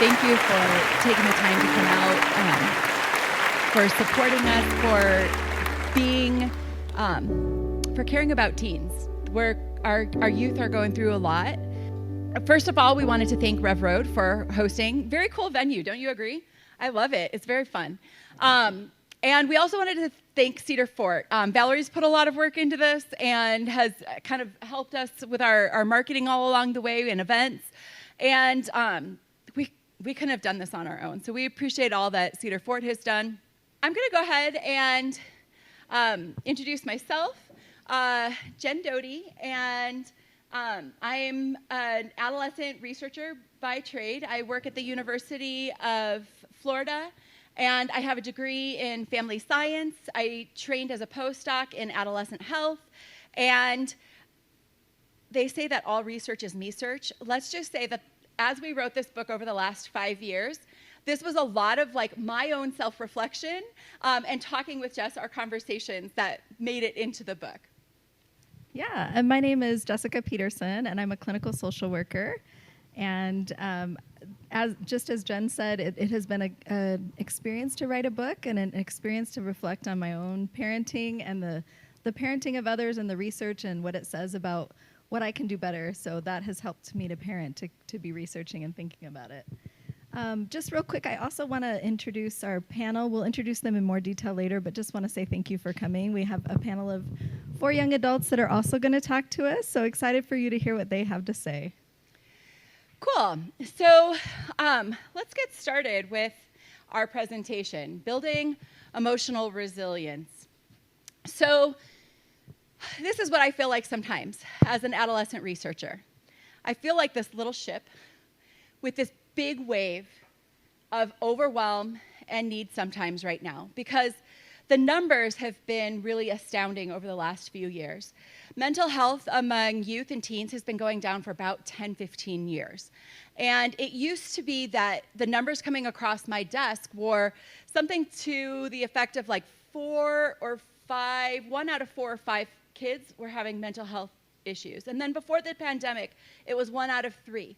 Thank you for taking the time to come out, for supporting us, for being, for caring about teens. Our youth are going through a lot. First of all, we wanted to thank Rev Road for hosting. Very cool venue, don't you agree? I love it. It's very fun. And we also wanted to thank Cedar Fort. Valerie's put a lot of work into this and has kind of helped us with our marketing all along the way and events. And we couldn't have done this on our own. So we appreciate all that Cedar Fort has done. I'm going to go ahead and introduce myself, Jen Doty, and I'm an adolescent researcher by trade. I work at the University of Florida, and I have a degree in family science. I trained as a postdoc in adolescent health, and they say that all research is me-search. Let's just say that as we wrote this book over the last 5 years, this was a lot of like my own self-reflection and talking with Jess, our conversations that made it into the book. Yeah, and my name is Jessica Peterson, and I'm a clinical social worker. And as Jen said, it has been an experience to write a book and an experience to reflect on my own parenting and the parenting of others and the research and what it says about what I can do better. So that has helped me to parent, to be researching and thinking about it. Just real quick, I also want to introduce our panel. We'll introduce them in more detail later, but just want to say thank you for coming. We have a panel of 4 young adults that are also going to talk to us, so excited for you to hear what they have to say. Cool. So let's get started with our presentation, Building Emotional Resilience. So this is what I feel like sometimes as an adolescent researcher. I feel like this little ship with this big wave of overwhelm and need sometimes right now, because the numbers have been really astounding over the last few years. Mental health among youth and teens has been going down for about 10, 15 years. And it used to be that the numbers coming across my desk were something to the effect of like 1 out of 4 or 5 kids were having mental health issues. And then before the pandemic, it was 1 out of 3.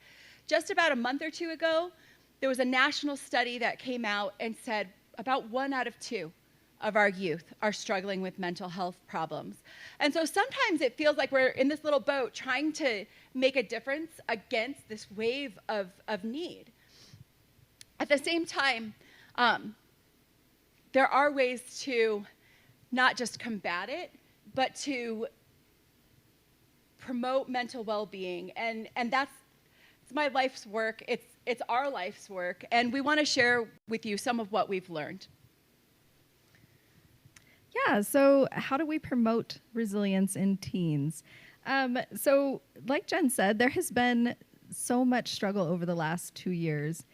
Just about a month or 2 ago, there was a national study that came out and said about 1 out of 2 of our youth are struggling with mental health problems. And so sometimes it feels like we're in this little boat trying to make a difference against this wave of need. At the same time, there are ways to not just combat it, but to promote mental well-being. And that's my life's work. It's our life's work. And we want to share with you some of what we've learned. Yeah, so how do we promote resilience in teens? So like Jen said, there has been so much struggle over the last 2 years.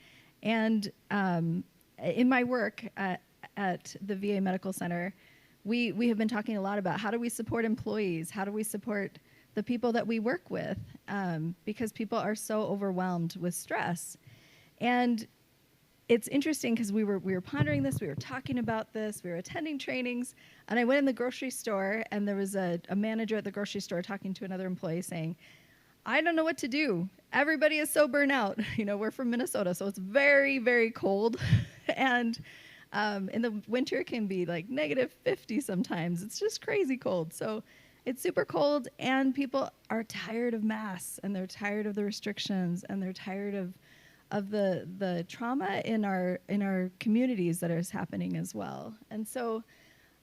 And in my work at the VA Medical Center, we have been talking a lot about how do we support employees, how do we support the people that we work with, because people are so overwhelmed with stress. And it's interesting because we were pondering this, we were talking about this, we were attending trainings, and I went in the grocery store, and there was a manager at the grocery store talking to another employee saying, I don't know what to do. Everybody is so burnt out. You know, we're from Minnesota, so it's very, very cold. And in the winter, it can be like negative 50 sometimes. It's just crazy cold. So it's super cold, and people are tired of masks, and they're tired of the restrictions, and they're tired of the trauma in our communities that is happening as well. And so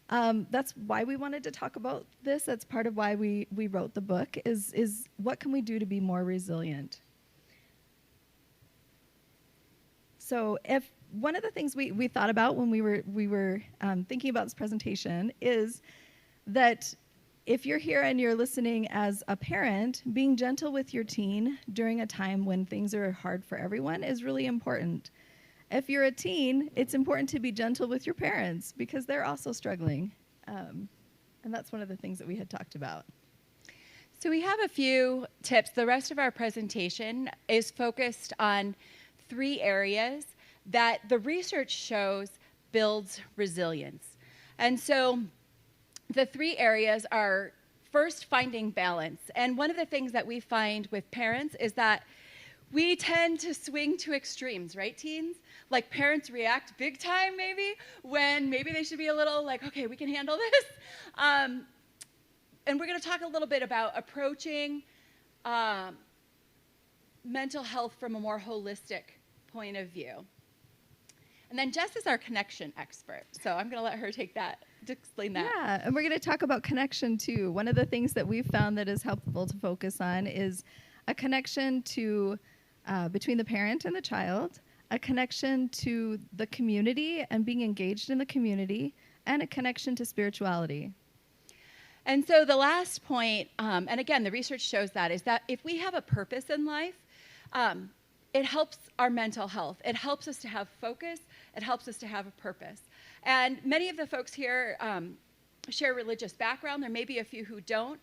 that's why we wanted to talk about this. That's part of why we wrote the book, is what can we do to be more resilient? So if one of the things we thought about when we were thinking about this presentation is that if you're here and you're listening as a parent, being gentle with your teen during a time when things are hard for everyone is really important. If you're a teen, it's important to be gentle with your parents because they're also struggling. And that's one of the things that we had talked about. So we have a few tips. The rest of our presentation is focused on 3 areas that the research shows builds resilience. And so the 3 areas are, first, finding balance. And one of the things that we find with parents is that we tend to swing to extremes, right, teens? Like parents react big time maybe when maybe they should be a little like, okay, we can handle this. And we're going to talk a little bit about approaching mental health from a more holistic point of view. And then Jess is our connection expert, so I'm going to let her take that to explain that. Yeah, and we're going to talk about connection too. One of the things that we've found that is helpful to focus on is a connection to between the parent and the child, a connection to the community and being engaged in the community, and a connection to spirituality. And so the last point, and again, the research shows that, is that if we have a purpose in life, it helps our mental health. It helps us to have focus. It helps us to have a purpose. And many of the folks here share religious background. There may be a few who don't.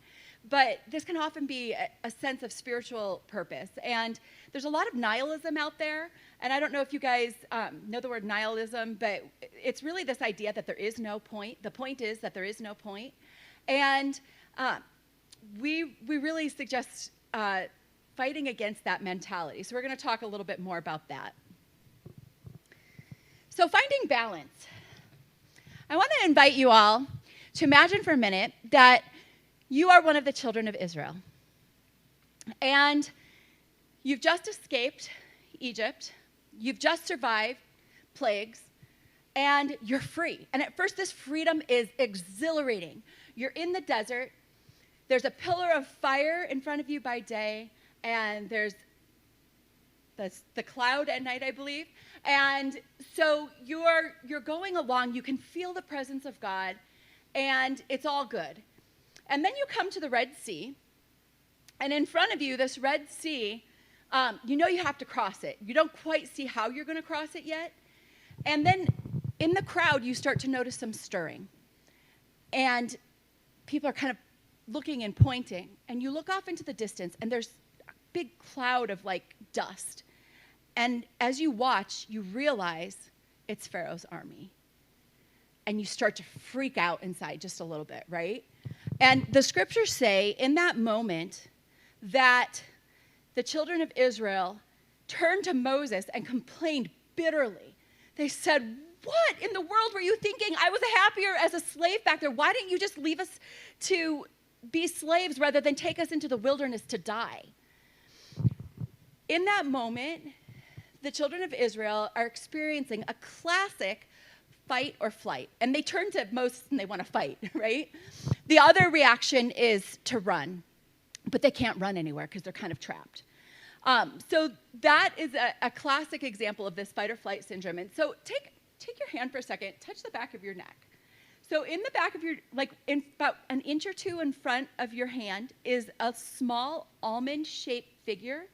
But this can often be a sense of spiritual purpose. And there's a lot of nihilism out there. And I don't know if you guys know the word nihilism, but it's really this idea that there is no point. The point is that there is no point. And we really suggest fighting against that mentality. So we're going to talk a little bit more about that. So finding balance. I want to invite you all to imagine for a minute that you are one of the children of Israel. And you've just escaped Egypt. You've just survived plagues. And you're free. And at first, this freedom is exhilarating. You're in the desert. There's a pillar of fire in front of you by day. And there's the cloud at night, I believe. And so you're going along. You can feel the presence of God. And it's all good. And then you come to the Red Sea, and in front of you, this Red Sea, you know you have to cross it. You don't quite see how you're going to cross it yet. And then in the crowd, you start to notice some stirring. And people are kind of looking and pointing. And you look off into the distance, and there's a big cloud of, like, dust. And as you watch, you realize it's Pharaoh's army. And you start to freak out inside just a little bit, right? And the scriptures say in that moment that the children of Israel turned to Moses and complained bitterly. They said, "What in the world were you thinking? I was happier as a slave back there. Why didn't you just leave us to be slaves rather than take us into the wilderness to die?" In that moment, the children of Israel are experiencing a classic fight or flight. And they turn to Moses and they want to fight, right? The other reaction is to run. But they can't run anywhere because they're kind of trapped. So that is a classic example of this fight or flight syndrome. And so take your hand for a second, touch the back of your neck. So in the back of your, like in about an inch or two in front of your hand is a small almond-shaped figure,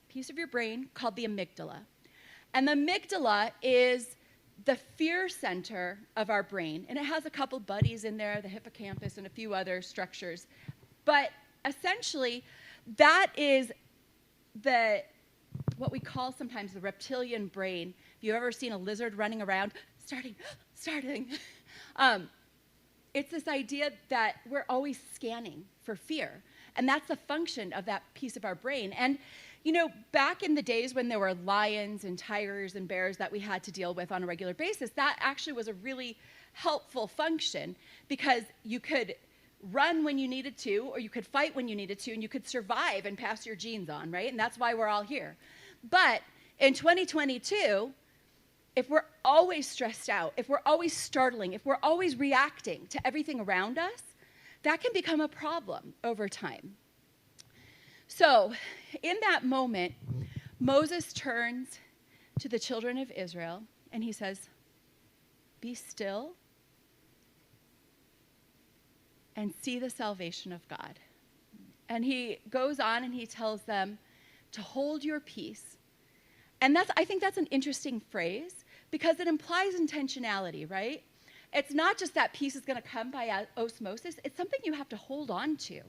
piece of your brain called the amygdala. And the amygdala is the fear center of our brain. And it has a couple buddies in there, the hippocampus and a few other structures. But essentially, that is what we call sometimes the reptilian brain. If you've ever seen a lizard running around, starting, it's this idea that we're always scanning for fear. And that's the function of that piece of our brain. And, you know, back in the days when there were lions and tigers and bears that we had to deal with on a regular basis, that actually was a really helpful function because you could run when you needed to, or you could fight when you needed to, and you could survive and pass your genes on, right? And that's why we're all here. But in 2022, if we're always stressed out, if we're always startling, if we're always reacting to everything around us, that can become a problem over time. So in that moment, Moses turns to the children of Israel, and he says, "Be still and see the salvation of God." And he goes on and he tells them to hold your peace. And I think that's an interesting phrase because it implies intentionality, right? It's not just that peace is going to come by osmosis. It's something you have to hold on to.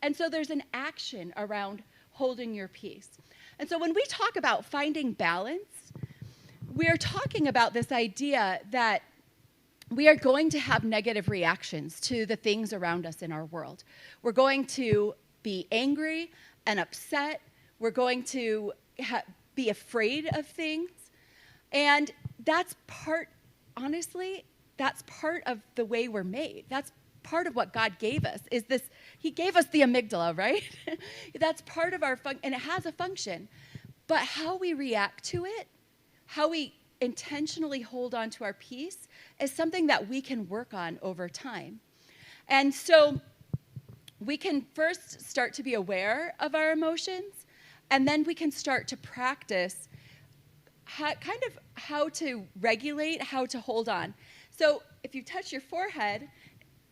And so there's an action around holding your peace. And so when we talk about finding balance, we're talking about this idea that we are going to have negative reactions to the things around us in our world. We're going to be angry and upset. We're going to be afraid of things. And that's honestly, that's part of the way we're made. That's part of what God gave us, is this. He gave us the amygdala, right? That's part of our and it has a function. But how we react to it, how we intentionally hold on to our peace, is something that we can work on over time. And so we can first start to be aware of our emotions, and then we can start to practice how to regulate, how to hold on. So if you touch your forehead,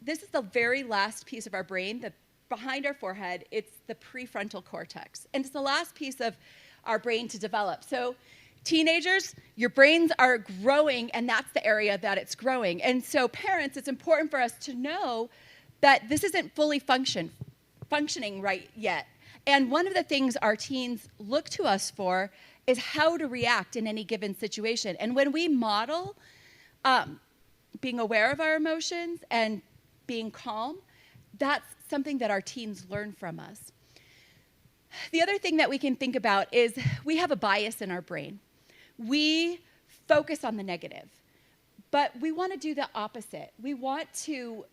this is the very last piece of our brain. Behind our forehead, it's the prefrontal cortex. And it's the last piece of our brain to develop. So teenagers, your brains are growing, and that's the area that it's growing. And so parents, it's important for us to know that this isn't fully functioning right yet. And one of the things our teens look to us for is how to react in any given situation. And when we model being aware of our emotions and being calm, that's something that our teens learn from us. The other thing that we can think about is we have a bias in our brain. We focus on the negative, but we want to do the opposite. We want to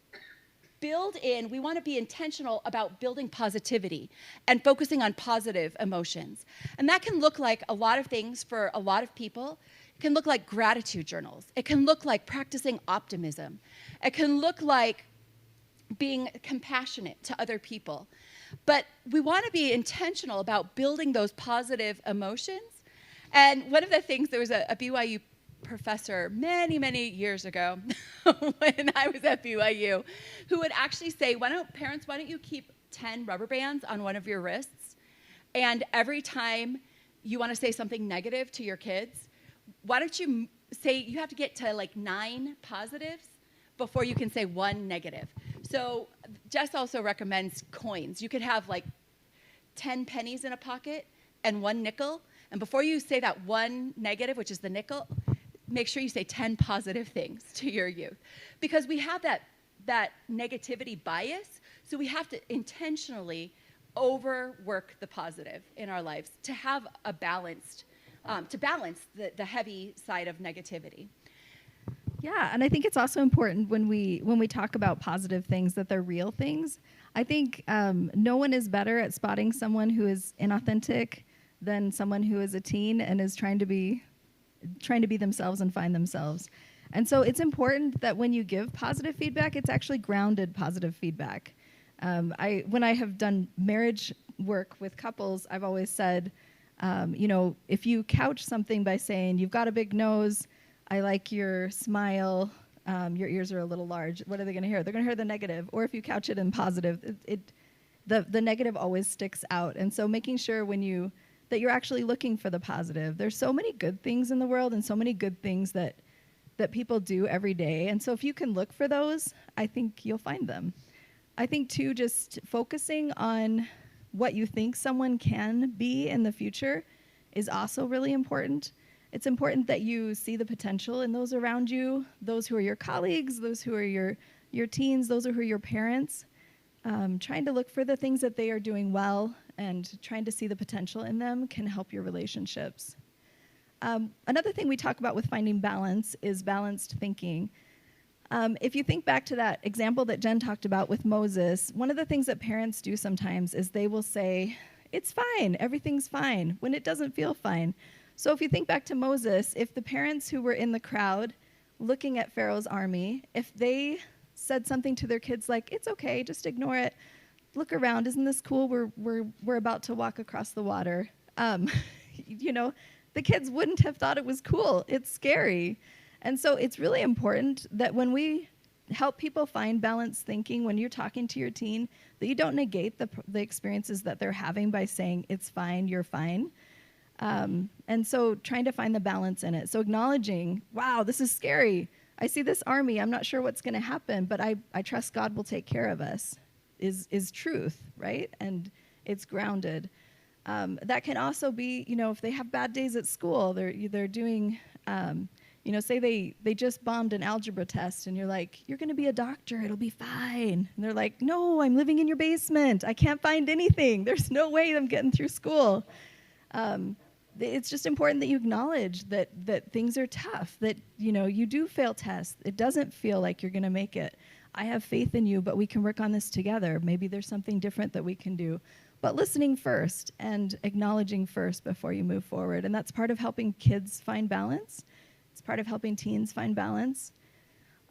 we want to be intentional about building positivity and focusing on positive emotions. And that can look like a lot of things for a lot of people. It can look like gratitude journals. It can look like practicing optimism. It can look like being compassionate to other people. But we want to be intentional about building those positive emotions. And one of the things, there was a BYU professor many, many years ago when I was at BYU, who would actually say, why don't you keep 10 rubber bands on one of your wrists, and every time you want to say something negative to your kids, why don't you say you have to get to like 9 positives before you can say 1 negative. So Jess also recommends coins. You could have like 10 pennies in a pocket and 1 nickel, and before you say that 1 negative, which is the nickel, make sure you say 10 positive things to your youth. Because we have that negativity bias, so we have to intentionally overwork the positive in our lives to have a balanced, to balance the heavy side of negativity. Yeah, and I think it's also important when we talk about positive things that they're real things. I think no one is better at spotting someone who is inauthentic than someone who is a teen and is trying to be themselves and find themselves. And so it's important that when you give positive feedback, it's actually grounded positive feedback. When I have done marriage work with couples, I've always said, if you couch something by saying, you've got a big nose, I like your smile, your ears are a little large, what are they going to hear? They're going to hear the negative. Or if you couch it in positive, the negative always sticks out. And so making sure that you're actually looking for the positive. There's so many good things in the world and so many good things that people do every day. And so if you can look for those, I think you'll find them. I think, too, just focusing on what you think someone can be in the future is also really important. It's important that you see the potential in those around you, those who are your colleagues, those who are your teens, those who are your parents. Trying to look for the things that they are doing well and trying to see the potential in them can help your relationships. Another thing we talk about with finding balance is balanced thinking. If you think back to that example that Jen talked about with Moses, one of the things that parents do sometimes is they will say, it's fine, everything's fine, when it doesn't feel fine. So if you think back to Moses, if the parents who were in the crowd looking at Pharaoh's army, if they said something to their kids like, it's okay, just ignore it, look around, isn't this cool, we're about to walk across the water, the kids wouldn't have thought it was cool. It's scary. And so it's really important that when we help people find balanced thinking, when you're talking to your teen, that you don't negate the experiences that they're having by saying, it's fine, you're fine. And so trying to find the balance in it. So acknowledging, wow, this is scary. I see this army. I'm not sure what's going to happen, but I trust God will take care of us is truth, right? And it's grounded. That can also be, if they have bad days at school, they're doing, Say they just bombed an algebra test and you're like, you're going to be a doctor, it'll be fine. And they're like, no, I'm living in your basement. I can't find anything. There's no way I'm getting through school. It's just important that you acknowledge that things are tough, that, you do fail tests. It doesn't feel like you're going to make it. I have faith in you, but we can work on this together. Maybe there's something different that we can do. But listening first and acknowledging first before you move forward. And that's part of helping kids find balance. It's part of helping teens find balance.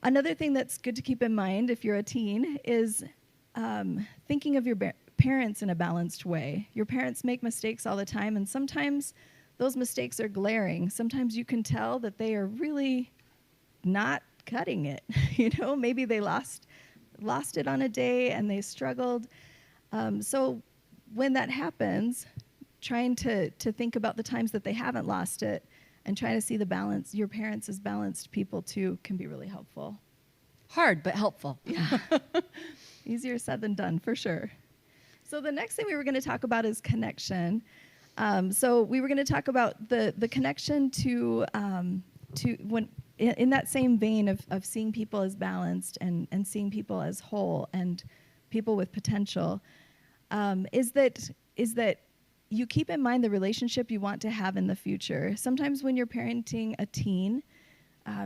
Another thing that's good to keep in mind if you're a teen is thinking of your parents in a balanced way. Your parents make mistakes all the time, and sometimes those mistakes are glaring. Sometimes you can tell that they are really not cutting it. Maybe they lost it on a day and they struggled. So when that happens, trying to think about the times that they haven't lost it and trying to see the balance, your parents as balanced people too, can be really helpful. Hard, but helpful. Yeah. Easier said than done, for sure. So the next thing we were going to talk about is connection. So we were going to talk about the connection to when in that same vein of seeing people as balanced and seeing people as whole and people with potential, is that you keep in mind the relationship you want to have in the future. Sometimes when you're parenting a teen,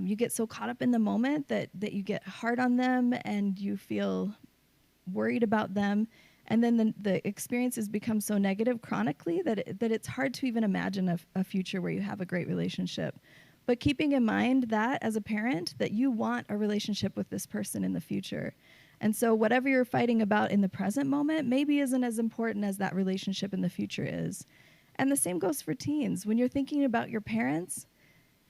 you get so caught up in the moment that you get hard on them and you feel worried about them. And then the experiences become so negative chronically that it's hard to even imagine a future where you have a great relationship. But keeping in mind that as a parent, that you want a relationship with this person in the future. And so whatever you're fighting about in the present moment maybe isn't as important as that relationship in the future is. And the same goes for teens. When you're thinking about your parents,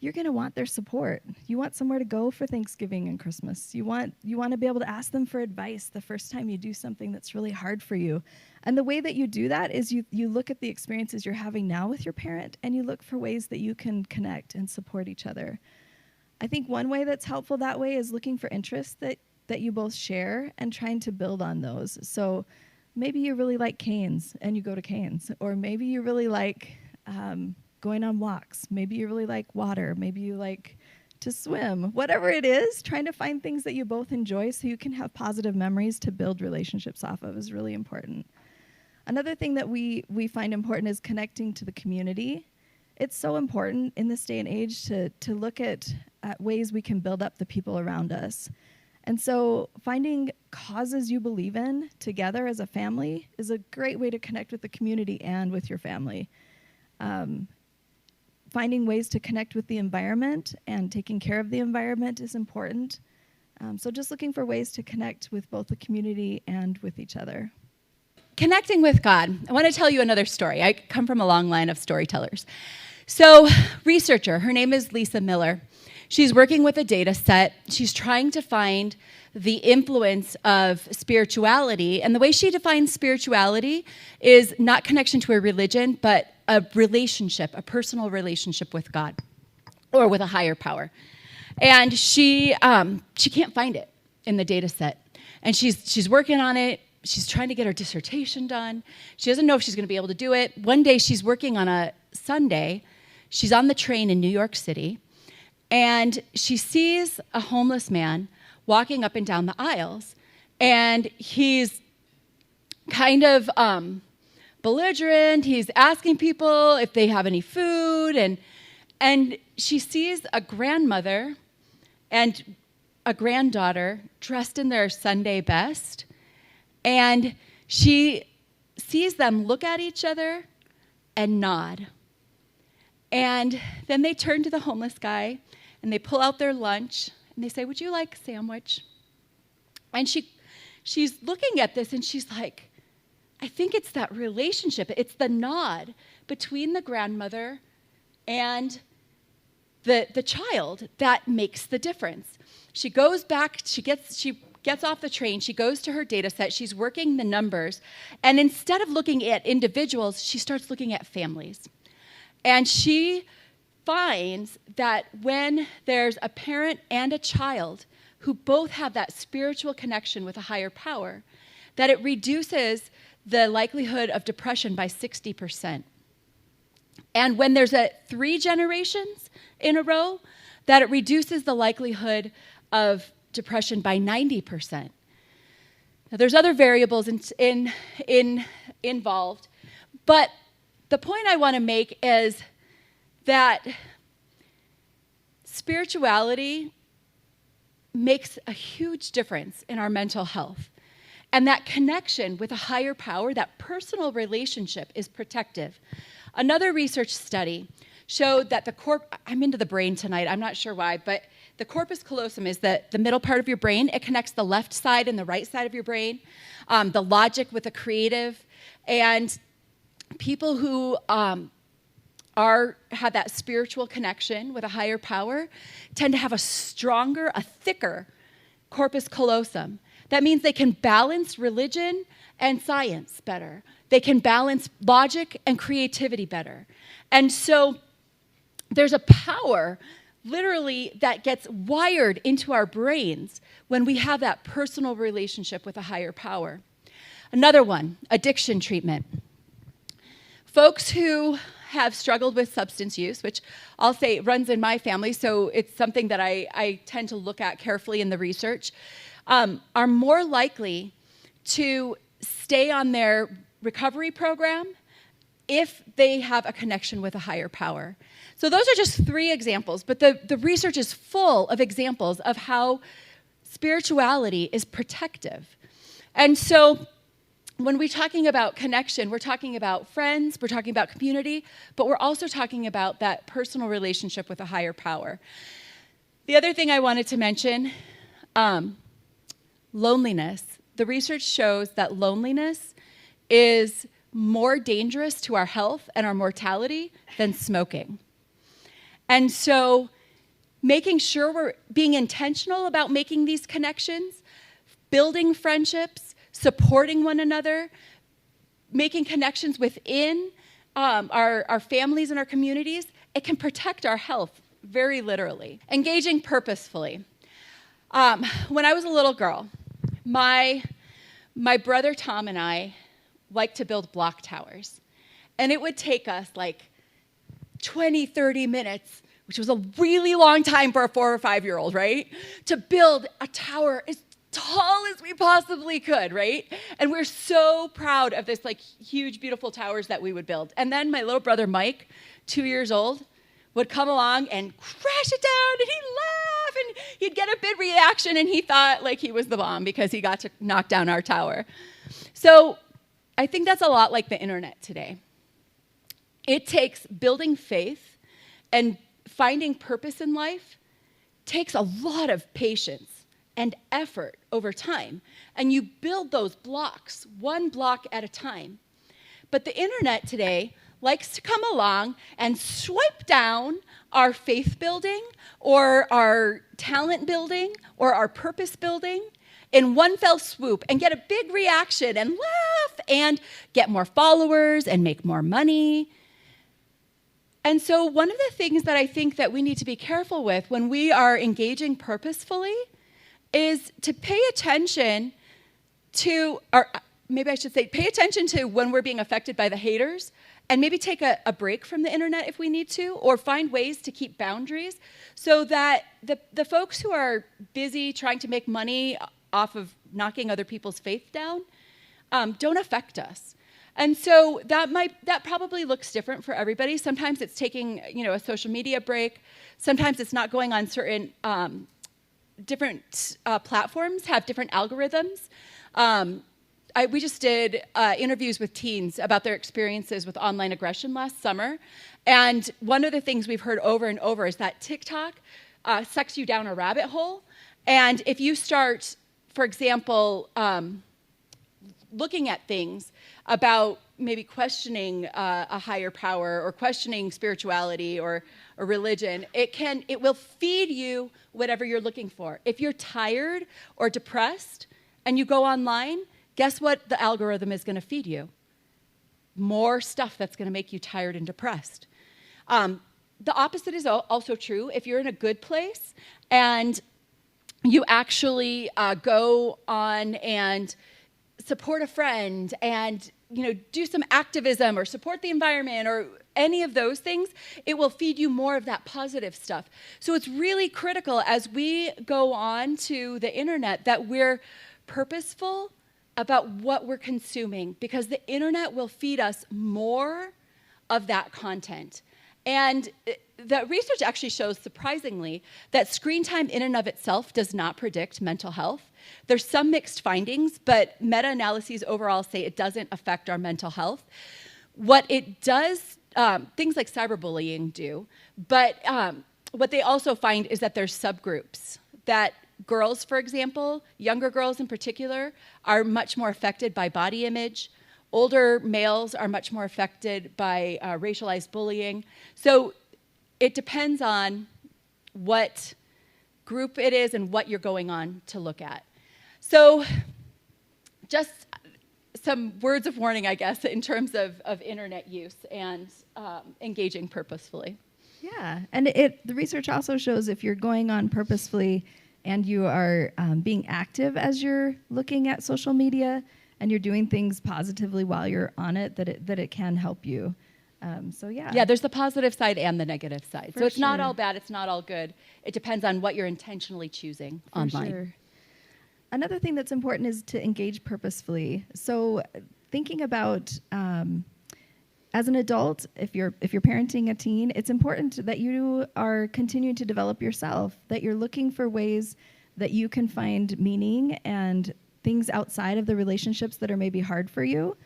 you're going to want their support. You want somewhere to go for Thanksgiving and Christmas. You want to be able to ask them for advice the first time you do something that's really hard for you. And the way that you do that is you look at the experiences you're having now with your parent and you look for ways that you can connect and support each other. I think one way that's helpful that way is looking for interests that you both share and trying to build on those. So maybe you really like canes and you go to canes, or maybe you really like going on walks. Maybe you really like water. Maybe you like to swim. Whatever it is, trying to find things that you both enjoy so you can have positive memories to build relationships off of is really important. Another thing that we find important is connecting to the community. It's so important in this day and age to look at ways we can build up the people around us. And so finding causes you believe in together as a family is a great way to connect with the community and with your family. Finding ways to connect with the environment and taking care of the environment is important. So just looking for ways to connect with both the community and with each other. Connecting with God. I want to tell you another story. I come from a long line of storytellers. So, researcher, her name is Lisa Miller. She's working with a data set. She's trying to find the influence of spirituality. And the way she defines spirituality is not connection to a religion, but a relationship, a personal relationship with God or with a higher power. And she can't find it in the data set. And she's working on it. She's trying to get her dissertation done. She doesn't know if she's going to be able to do it. One day she's working on a Sunday. She's on the train in New York City. And she sees a homeless man walking up and down the aisles. And he's kind of belligerent. He's asking people if they have any food. And she sees a grandmother and a granddaughter dressed in their Sunday best. And she sees them look at each other and nod. And then they turn to the homeless guy and they pull out their lunch and they say, "Would you like a sandwich?" And she's looking at this and she's like, I think it's that relationship. It's the nod between the grandmother and the child that makes the difference. She goes back, she gets off the train, she goes to her data set, she's working the numbers, and instead of looking at individuals, she starts looking at families. And she finds that when there's a parent and a child who both have that spiritual connection with a higher power, that it reduces the likelihood of depression by 60%. And when there's 3 generations in a row, that it reduces the likelihood of depression by 90%. Now, there's other variables involved, but the point I want to make is that spirituality makes a huge difference in our mental health. And that connection with a higher power, that personal relationship, is protective. Another research study showed that I'm into the brain tonight, I'm not sure why, but the corpus callosum is the middle part of your brain. It connects the left side and the right side of your brain, the logic with the creative. And people who have that spiritual connection with a higher power tend to have a stronger, a thicker corpus callosum. That means they can balance religion and science better. They can balance logic and creativity better. And so there's a power, literally, that gets wired into our brains when we have that personal relationship with a higher power. Another one, addiction treatment. Folks who have struggled with substance use, which I'll say runs in my family, so it's something that I tend to look at carefully in the research, are more likely to stay on their recovery program if they have a connection with a higher power. So those are just 3 examples, but the research is full of examples of how spirituality is protective. And so when we're talking about connection, we're talking about friends, we're talking about community, but we're also talking about that personal relationship with a higher power. The other thing I wanted to mention, loneliness. The research shows that loneliness is more dangerous to our health and our mortality than smoking. And so making sure we're being intentional about making these connections, building friendships, supporting one another, making connections within our families and our communities, it can protect our health very literally. Engaging purposefully. When I was a little girl, my brother Tom and I liked to build block towers. And it would take us like 20, 30 minutes, which was a really long time for a 4 or 5-year-old, right? To build a tower as tall as we possibly could, right? And we're so proud of this like huge, beautiful towers that we would build. And then my little brother Mike, 2 years old, would come along and crash it down, and he'd laugh, and he'd get a big reaction, and he thought like he was the bomb because he got to knock down our tower. So I think that's a lot like the internet today. It takes building faith and finding purpose in life takes a lot of patience and effort over time. And you build those blocks, one block at a time. But the internet today likes to come along and swipe down our faith building or our talent building or our purpose building in one fell swoop and get a big reaction and laugh and get more followers and make more money. And so one of the things that I think that we need to be careful with when we are engaging purposefully is to pay attention to, or maybe I should say, pay attention to when we're being affected by the haters, and maybe take a break from the internet if we need to, or find ways to keep boundaries so that the folks who are busy trying to make money off of knocking other people's faith down don't affect us. And so that probably looks different for everybody. Sometimes it's taking a social media break. Sometimes it's not going on certain different platforms, have different algorithms. We just did interviews with teens about their experiences with online aggression last summer. And one of the things we've heard over and over is that TikTok sucks you down a rabbit hole. And if you start, for example, looking at things about maybe questioning a higher power or questioning spirituality or religion, it will feed you whatever you're looking for. If you're tired or depressed and you go online, guess what the algorithm is going to feed you? More stuff that's going to make you tired and depressed. The opposite is also true. If you're in a good place and you actually go on and support a friend and, do some activism or support the environment or any of those things, it will feed you more of that positive stuff. So it's really critical as we go on to the internet that we're purposeful about what we're consuming, because the internet will feed us more of that content. And the research actually shows, surprisingly, that screen time in and of itself does not predict mental health. There's some mixed findings, but meta-analyses overall say it doesn't affect our mental health. What it does, things like cyberbullying do, but what they also find is that there's subgroups, that girls, for example, younger girls in particular, are much more affected by body image. Older males are much more affected by racialized bullying. So it depends on what group it is and what you're going on to look at. So just some words of warning, I guess, in terms of internet use and engaging purposefully. Yeah, and the research also shows if you're going on purposefully and you are being active as you're looking at social media, and you're doing things positively while you're on it, that it can help you. Yeah, there's the positive side and the negative side. For so it's not sure. all bad, it's not all good. It depends on what you're intentionally choosing online. Sure. Another thing that's important is to engage purposefully. So thinking about as an adult, if you're parenting a teen, it's important that you are continuing to develop yourself, that you're looking for ways that you can find meaning and things outside of the relationships that are maybe hard for you,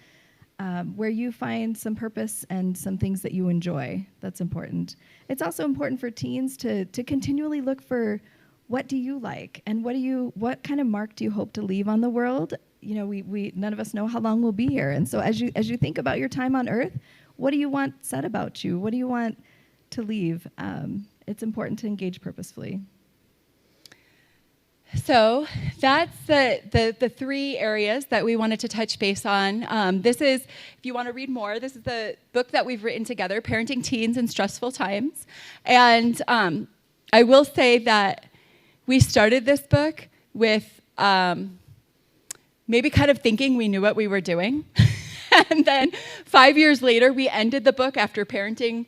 where you find some purpose and some things that you enjoy. That's important. It's also important for teens to continually look for what do you like and what kind of mark do you hope to leave on the world. We none of us know how long we'll be here, and so as you think about your time on Earth, what do you want said about you? What do you want to leave? It's important to engage purposefully. So that's the three areas that we wanted to touch base on. This is, if you want to read more, this is the book that we've written together, Parenting Teens in Stressful Times. And I will say that we started this book with maybe kind of thinking we knew what we were doing. And then 5 years later, we ended the book after parenting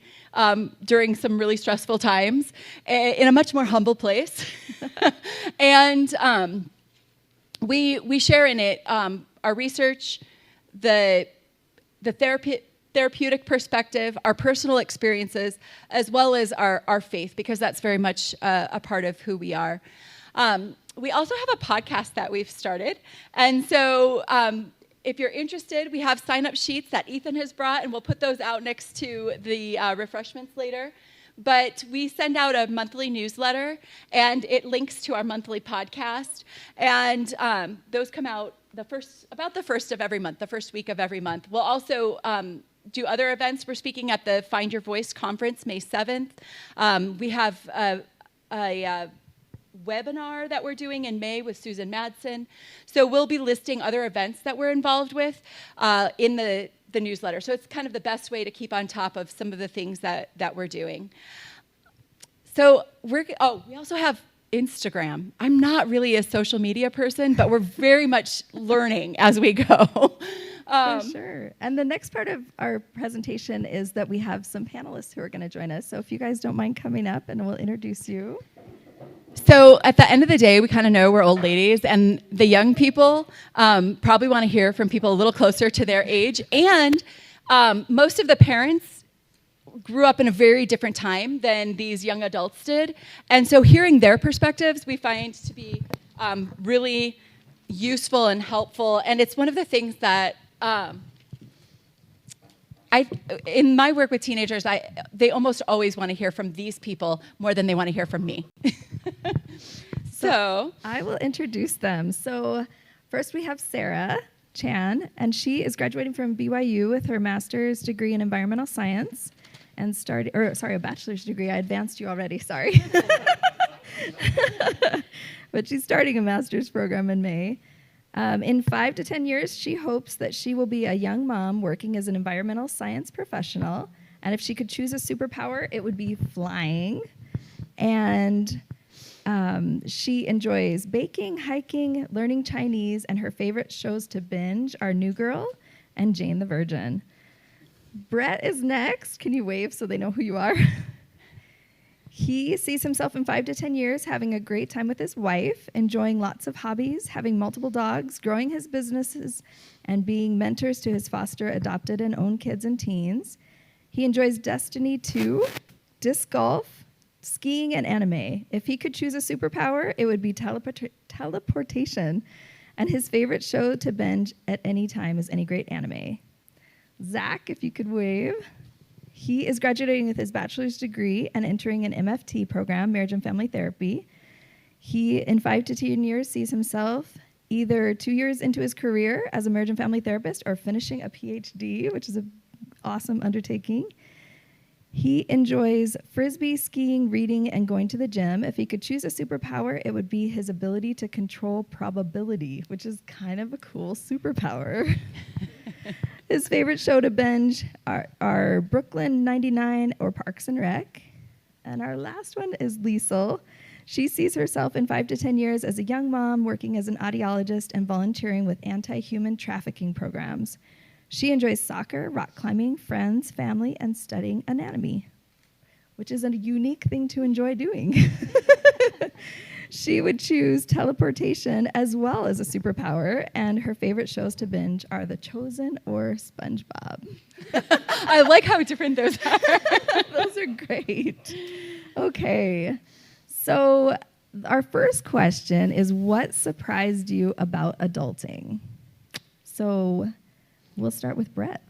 during some really stressful times in a much more humble place. And we share in it our research, the therapeutic perspective, our personal experiences, as well as our faith, because that's very much a part of who we are. We also have a podcast that we've started. And so if you're interested, we have sign-up sheets that Ethan has brought, and we'll put those out next to the refreshments later. But we send out a monthly newsletter, and it links to our monthly podcast. And those come out about the first of every month, the first week of every month. We'll also do other events. We're speaking at the Find Your Voice conference, May 7th. We have a webinar that we're doing in May with Susan Madsen. So we'll be listing other events that we're involved with in the newsletter. So it's kind of the best way to keep on top of some of the things that we're doing. So we also have Instagram. I'm not really a social media person, but we're very much learning as we go. For sure. And the next part of our presentation is that we have some panelists who are going to join us. So if you guys don't mind coming up, and we'll introduce you. So at the end of the day, we kind of know we're old ladies, and the young people probably want to hear from people a little closer to their age. And most of the parents grew up in a very different time than these young adults did. And so hearing their perspectives, we find to be really useful and helpful. And it's one of the things that in my work with teenagers, they almost always want to hear from these people more than they want to hear from me. So I will introduce them. So first we have Sarah Chan, and she is graduating from BYU with her master's degree in environmental science and a bachelor's degree. I advanced you already, sorry. But she's starting a master's program in May. In 5 to 10 years, she hopes that she will be a young mom working as an environmental science professional. And if she could choose a superpower, it would be flying. And She enjoys baking, hiking, learning Chinese, and her favorite shows to binge are New Girl and Jane the Virgin. Brett is next. Can you wave so they know who you are? He sees himself in 5 to 10 years having a great time with his wife, enjoying lots of hobbies, having multiple dogs, growing his businesses, and being mentors to his foster, adopted, and owned kids and teens. He enjoys Destiny 2, disc golf, skiing, and anime. If he could choose a superpower, it would be teleportation. And his favorite show to binge at any time is any great anime. Zach, if you could wave. He is graduating with his bachelor's degree and entering an MFT program, Marriage and Family Therapy. He, in 5 to 10 years, sees himself either 2 years into his career as a marriage and family therapist or finishing a PhD, which is an awesome undertaking. He enjoys frisbee, skiing, reading, and going to the gym. If he could choose a superpower, it would be his ability to control probability, which is kind of a cool superpower. His favorite show to binge are Brooklyn 99 or Parks and Rec. And our last one is Liesel. She sees herself in 5 to 10 years as a young mom working as an audiologist and volunteering with anti-human trafficking programs. She enjoys soccer, rock climbing, friends, family, and studying anatomy, which is a unique thing to enjoy doing. She would choose teleportation as well as a superpower, and her favorite shows to binge are The Chosen or SpongeBob. I like how different those are. Those are great. Okay, so our first question is, what surprised you about adulting? So we'll start with Brett.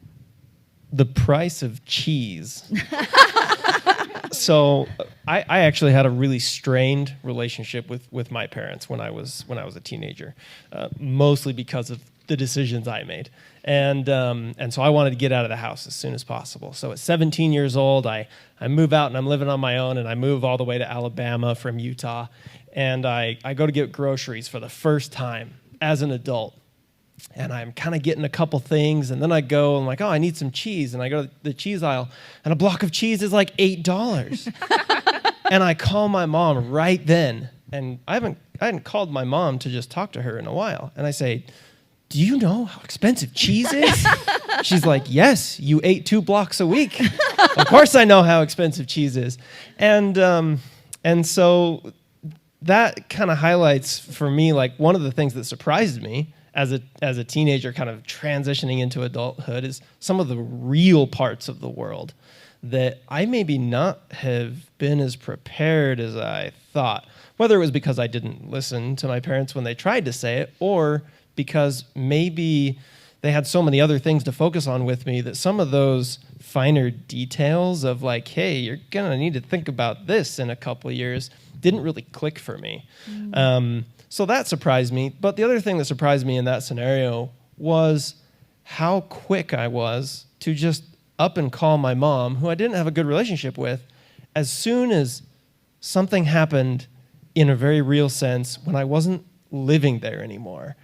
The price of cheese. So I actually had a really strained relationship with my parents when I was a teenager, mostly because of the decisions I made. And so I wanted to get out of the house as soon as possible. So at 17 years old, I move out and I'm living on my own, and I move all the way to Alabama from Utah. And I go to get groceries for the first time as an adult. And I'm kind of getting a couple things, and then I go, I'm like, oh, I need some cheese. And I go to the cheese aisle, and a block of cheese is like $8. And I call my mom right then. And I hadn't called my mom to just talk to her in a while. And I say, do you know how expensive cheese is? She's like, yes, you ate 2 blocks a week. Of course I know how expensive cheese is. And so that kind of highlights for me, like, one of the things that surprised me as a teenager kind of transitioning into adulthood is some of the real parts of the world that I maybe not have been as prepared as I thought, whether it was because I didn't listen to my parents when they tried to say it, or because maybe they had so many other things to focus on with me that some of those finer details of, like, hey, you're going to need to think about this in a couple of years, didn't really click for me. So that surprised me. But the other thing that surprised me in that scenario was how quick I was to just up and call my mom, who I didn't have a good relationship with, as soon as something happened in a very real sense when I wasn't living there anymore.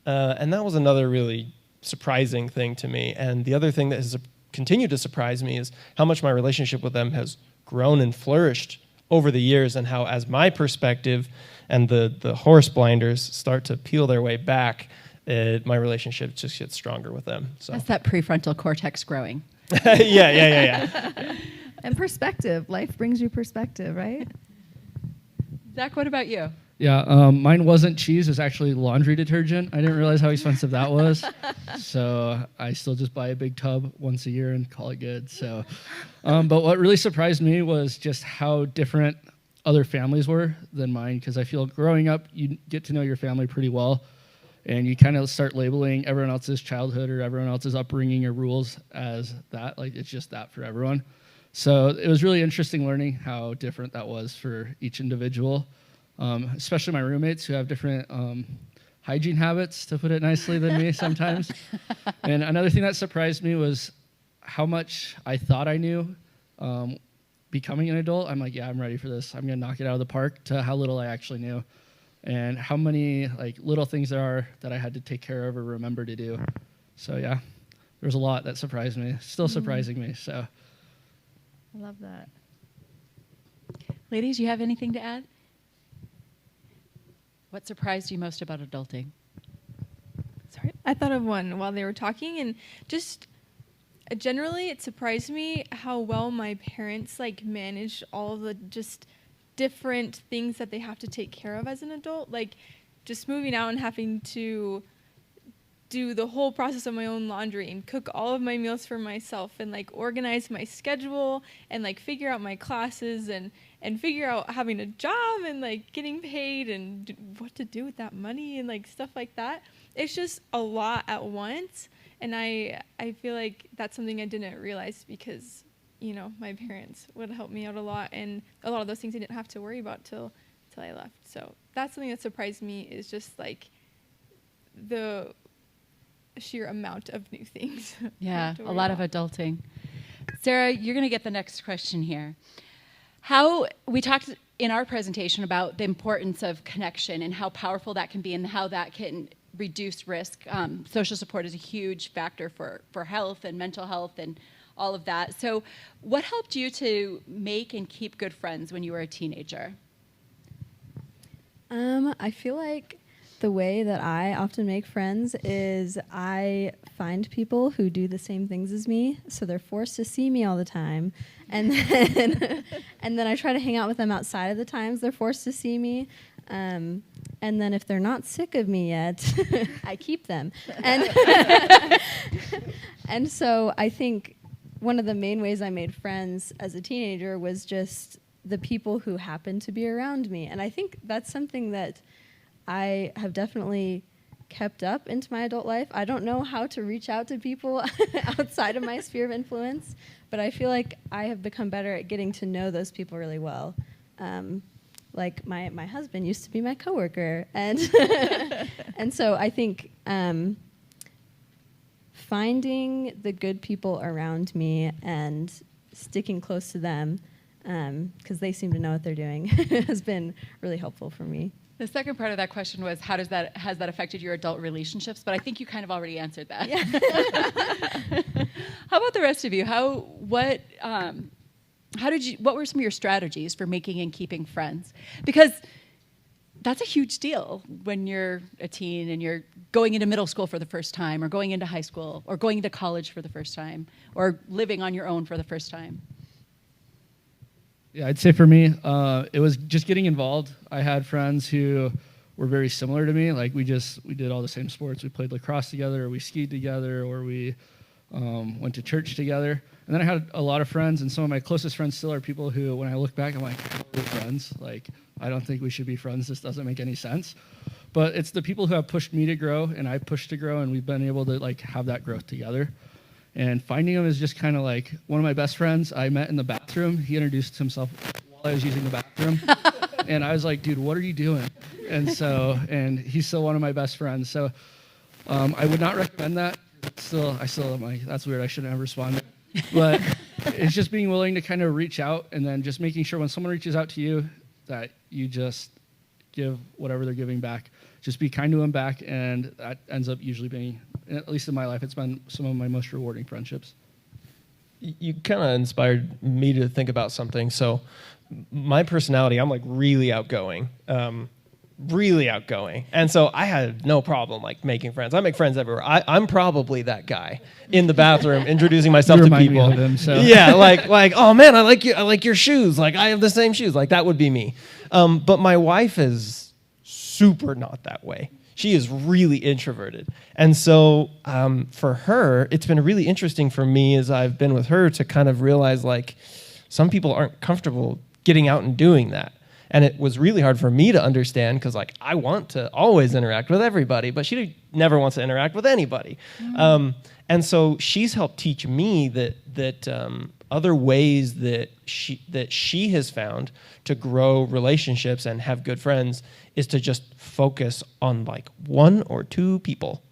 And that was another really surprising thing to me. And the other thing that has continued to surprise me is how much my relationship with them has grown and flourished over the years, and how, as my perspective and the horse blinders start to peel their way back, my relationship just gets stronger with them. So that's that prefrontal cortex growing. Yeah. And perspective. Life brings you perspective, right? Zach, what about you? Yeah, mine wasn't cheese. It was actually laundry detergent. I didn't realize how expensive that was. So I still just buy a big tub once a year and call it good. So, but what really surprised me was just how different other families were than mine, because I feel growing up, you get to know your family pretty well, and you kind of start labeling everyone else's childhood or everyone else's upbringing or rules as that. Like, it's just that for everyone. So it was really interesting learning how different that was for each individual. Especially my roommates, who have different hygiene habits, to put it nicely, than me sometimes. And another thing that surprised me was how much I thought I knew becoming an adult. I'm like, yeah, I'm ready for this. I'm going to knock it out of the park, to how little I actually knew. And how many little things there are that I had to take care of or remember to do. So yeah, there was a lot that surprised me. Still surprising me. So I love that. Ladies, you have anything to add? What surprised you most about adulting? Sorry, I thought of one while they were talking, and just generally it surprised me how well my parents like manage all the just different things that they have to take care of as an adult, like just moving out and having to do the whole process of my own laundry and cook all of my meals for myself and like organize my schedule and like figure out my classes and figure out having a job and like getting paid and what to do with that money and like stuff like that. It's just a lot at once, and I feel like that's something I didn't realize because, you know, my parents would help me out a lot, and a lot of those things I didn't have to worry about till I left. So that's something that surprised me, is just like the sheer amount of new things. Yeah, a lot of adulting. Sarah, you're going to get the next question here. How we talked in our presentation about the importance of connection and how powerful that can be and how that can reduce risk. Social support is a huge factor for health and mental health and all of that. So what helped you to make and keep good friends when you were a teenager? I feel like the way that I often make friends is I find people who do the same things as me, so they're forced to see me all the time, and then I try to hang out with them outside of the times they're forced to see me. And then if they're not sick of me yet, I keep them. And so I think one of the main ways I made friends as a teenager was just the people who happened to be around me. And I think that's something that I have definitely kept up into my adult life. I don't know how to reach out to people outside of my sphere of influence, but I feel like I have become better at getting to know those people really well. Like my husband used to be my coworker, and and so I think finding the good people around me and sticking close to them, because they seem to know what they're doing, has been really helpful for me. The second part of that question was, has that affected your adult relationships? But I think you kind of already answered that. Yeah. How about the rest of you? What were some of your strategies for making and keeping friends? Because that's a huge deal when you're a teen and you're going into middle school for the first time, or going into high school, or going into college for the first time, or living on your own for the first time. Yeah, I'd say for me, it was just getting involved. I had friends who were very similar to me. Like we did all the same sports. We played lacrosse together, or we skied together, or we went to church together. And then I had a lot of friends, and some of my closest friends still are people who, when I look back, I'm like, we're friends. Like, I don't think we should be friends. This doesn't make any sense. But it's the people who have pushed me to grow, and I've pushed to grow, and we've been able to like have that growth together. And finding them is just kind of like one of my best friends I met in the bathroom. He introduced himself while I was using the bathroom. And I was like, dude, what are you doing? And he's still one of my best friends. So I would not recommend that. That's weird. I shouldn't have responded. But it's just being willing to kind of reach out, and then just making sure when someone reaches out to you that you just give whatever they're giving back. Just be kind to them back, and that ends up usually being, at least in my life, it's been some of my most rewarding friendships. You kind of inspired me to think about something. So my personality, I'm like really outgoing. And so I had no problem like making friends. I make friends everywhere. I'm probably that guy in the bathroom introducing myself to people. Me of him, so. Yeah, like, oh man, I like your shoes. Like I have the same shoes. Like that would be me. But my wife is super not that way. She is really introverted. And so for her, it's been really interesting for me as I've been with her to kind of realize like some people aren't comfortable getting out and doing that. And it was really hard for me to understand because like I want to always interact with everybody, but she never wants to interact with anybody. Mm. And so she's helped teach me that other ways that she has found to grow relationships and have good friends is to just focus on like one or two people,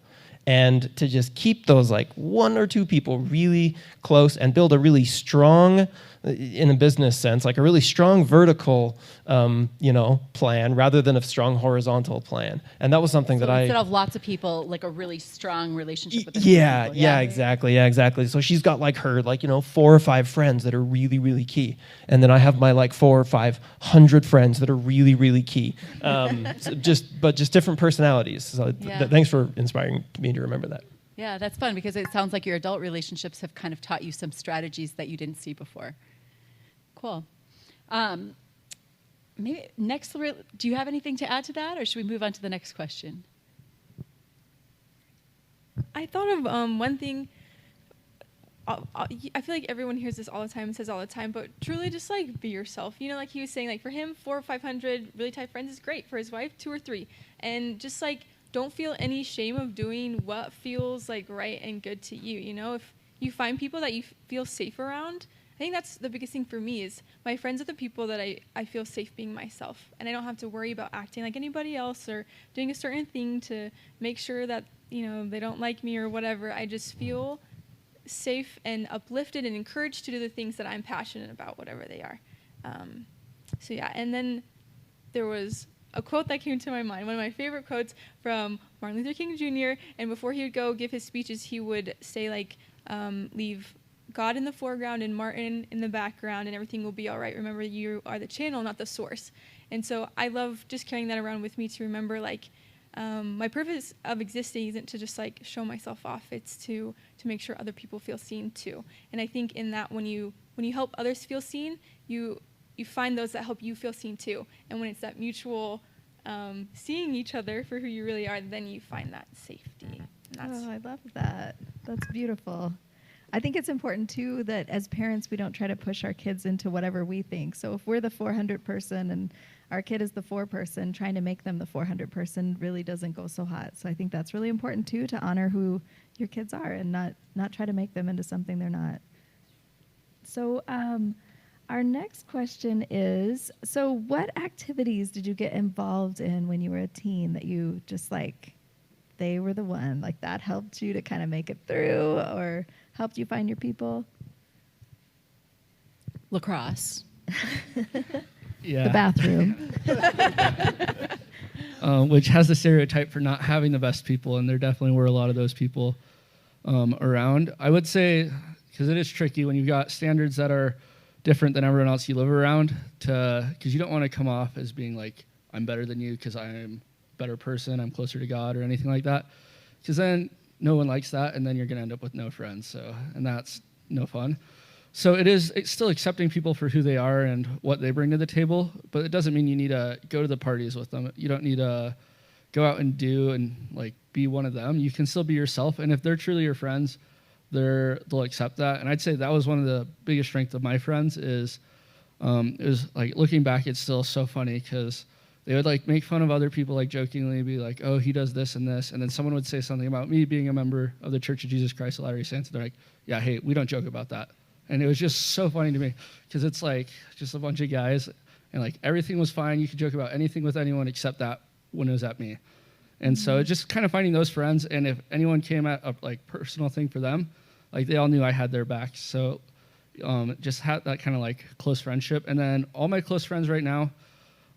and to just keep those like one or two people really close and build a really strong in a business sense, like a really strong vertical, plan rather than a strong horizontal plan. And that was something that instead of lots of people, like a really strong relationship with the yeah, people. yeah, exactly. So she's got like her, 4 or 5 friends that are really, really key. And then I have my 400 or 500 friends that are really, really key. But just different personalities. So thanks for inspiring me to remember that. Yeah, that's fun because it sounds like your adult relationships have kind of taught you some strategies that you didn't see before. Cool. Maybe next, do you have anything to add to that, or should we move on to the next question? I thought of one thing. I feel like everyone hears this all the time and says all the time, but truly just be yourself. Like he was saying, for him, 400 or 500 really tight friends is great. For his wife, 2 or 3. And just don't feel any shame of doing what feels right and good to you. If you find people that you feel safe around, I think that's the biggest thing for me is my friends are the people that I feel safe being myself. And I don't have to worry about acting like anybody else or doing a certain thing to make sure that, they don't like me or whatever. I just feel safe and uplifted and encouraged to do the things that I'm passionate about, whatever they are. And then there was a quote that came to my mind, one of my favorite quotes from Martin Luther King Jr. And before he would go give his speeches, he would say leave God in the foreground and Martin in the background and everything will be all right. Remember, you are the channel, not the source. And so I love just carrying that around with me to remember my purpose of existing isn't to just show myself off. It's to make sure other people feel seen too. And I think in that when you help others feel seen, you find those that help you feel seen too. And when it's that mutual seeing each other for who you really are, then you find that safety. I love that. That's beautiful. I think it's important too that as parents we don't try to push our kids into whatever we think. So if we're the 400 person and our kid is the 4 person, trying to make them the 400 person really doesn't go so hot. So I think that's really important too, to honor who your kids are and not try to make them into something they're not. So our next question is, so what activities did you get involved in when you were a teen that you just they were the one, that helped you to kind of make it through or helped you find your people? Lacrosse. Yeah. The bathroom. Which has the stereotype for not having the best people, and there definitely were a lot of those people around. I would say, because it is tricky when you've got standards that are different than everyone else you live around, because you don't want to come off as being I'm better than you because I'm a better person, I'm closer to God or anything like that, because then no one likes that, and then you're going to end up with no friends, and that's no fun. So it's still accepting people for who they are and what they bring to the table, but it doesn't mean you need to go to the parties with them. You don't need to go out and do and be one of them. You can still be yourself, and if they're truly your friends, they'll accept that. And I'd say that was one of the biggest strengths of my friends is looking back, it's still so funny because they would make fun of other people, jokingly be oh, he does this and this, and then someone would say something about me being a member of the Church of Jesus Christ of Latter-day Saints, and they're yeah, hey, we don't joke about that. And it was just so funny to me because it's just a bunch of guys and everything was fine. You could joke about anything with anyone except that when it was at me. And so just kind of finding those friends, and if anyone came at a personal thing for them, they all knew I had their back. So just had that kind of close friendship. And then all my close friends right now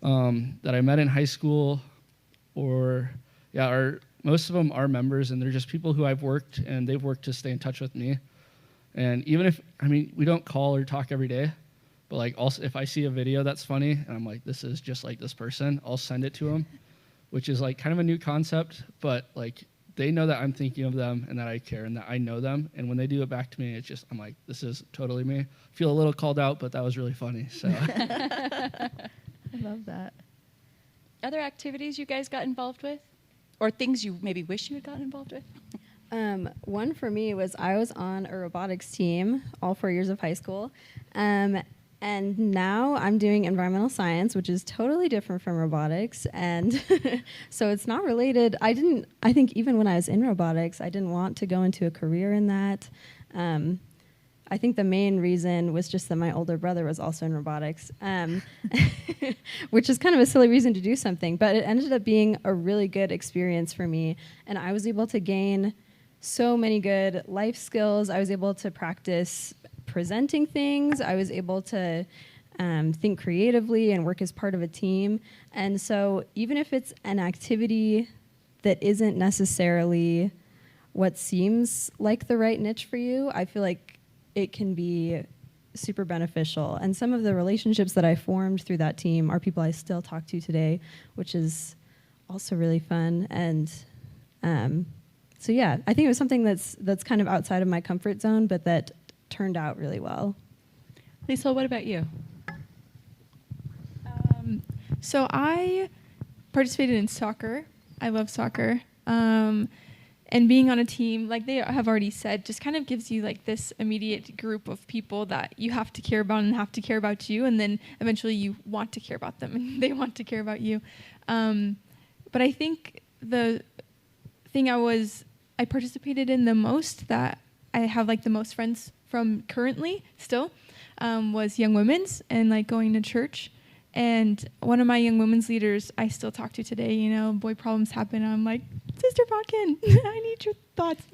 that I met in high school most of them are members, and they're just people who I've worked and they've worked to stay in touch with me. And even if, we don't call or talk every day, but also if I see a video that's funny and I'm this is just like this person, I'll send it to them, which is kind of a new concept, but they know that I'm thinking of them and that I care and that I know them. And when they do it back to me, it's just, I'm this is totally me. I feel a little called out, but that was really funny. So I love that. Other activities you guys got involved with? Or things you maybe wish you had gotten involved with? One for me was I was on a robotics team all 4 years of high school. And now I'm doing environmental science, which is totally different from robotics. And so it's not related. I think even when I was in robotics, I didn't want to go into a career in that. I think the main reason was just that my older brother was also in robotics, which is kind of a silly reason to do something. But it ended up being a really good experience for me. And I was able to gain so many good life skills. I was able to practice presenting things. I was able to think creatively and work as part of a team. And so even if it's an activity that isn't necessarily what seems like the right niche for you, I feel like it can be super beneficial. And some of the relationships that I formed through that team are people I still talk to today, which is also really fun. And so yeah, I think it was something that's kind of outside of my comfort zone, but that turned out really well. Lisa, what about you? So I participated in soccer. I love soccer. And being on a team, like they have already said, just kind of gives you like this immediate group of people that you have to care about and have to care about you. And then eventually you want to care about them and they want to care about you. But I think the thing I participated in the most, that I have like the most friends from currently still, was Young Women's and like going to church. And one of my Young Women's leaders I still talk to today, you know, boy problems happen. I'm like, Sister Bodkin, I need your thoughts.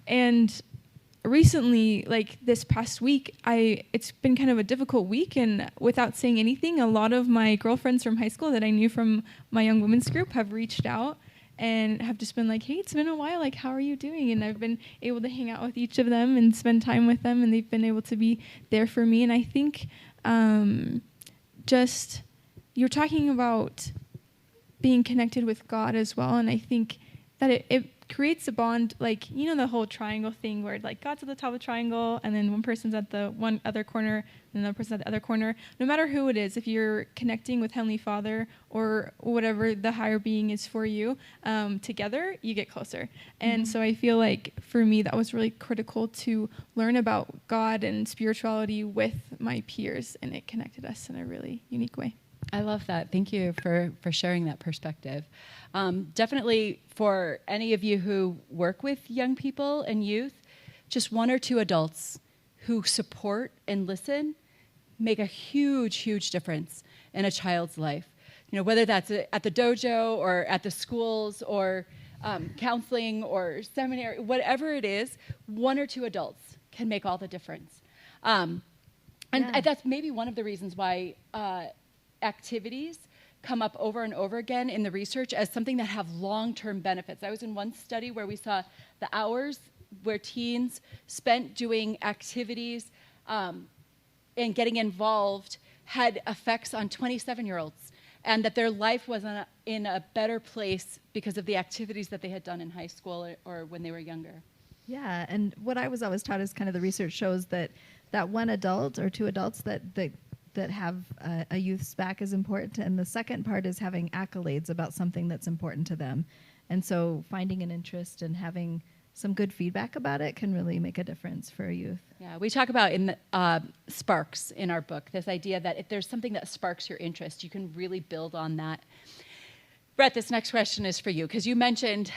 And recently, like this past week, it's been kind of a difficult week. And without saying anything, a lot of my girlfriends from high school that I knew from my Young Women's group have reached out and have just been like, hey, it's been a while. Like, how are you doing? And I've been able to hang out with each of them and spend time with them. And they've been able to be there for me. And I think just you're talking about being connected with God as well. And I think that it creates a bond, like, you know, the whole triangle thing where like God's at the top of the triangle and then one person's at the one other corner and another person's at the other corner. No matter who it is, if you're connecting with Heavenly Father or whatever the higher being is for you, together you get closer. And so I feel like for me that was really critical to learn about God and spirituality with my peers, and it connected us in a really unique way. I love that. Thank you for sharing that perspective. Definitely for any of you who work with young people and youth, just one or two adults who support and listen make a huge, huge difference in a child's life. You know, whether that's at the dojo or at the schools or counseling or seminary, whatever it is, one or two adults can make all the difference. And that's maybe one of the reasons why activities come up over and over again in the research as something that have long-term benefits. I was in one study where we saw the hours where teens spent doing activities and getting involved had effects on 27-year-olds, and that their life was in a better place because of the activities that they had done in high school or when they were younger. Yeah, and what I was always taught is kind of the research shows that one adult or two adults that have a youth's back is important, and the second part is having accolades about something that's important to them. And so finding an interest and having some good feedback about it can really make a difference for a youth. Yeah, we talk about in the, sparks in our book, this idea that if there's something that sparks your interest, you can really build on that. Brett, this next question is for you, because you mentioned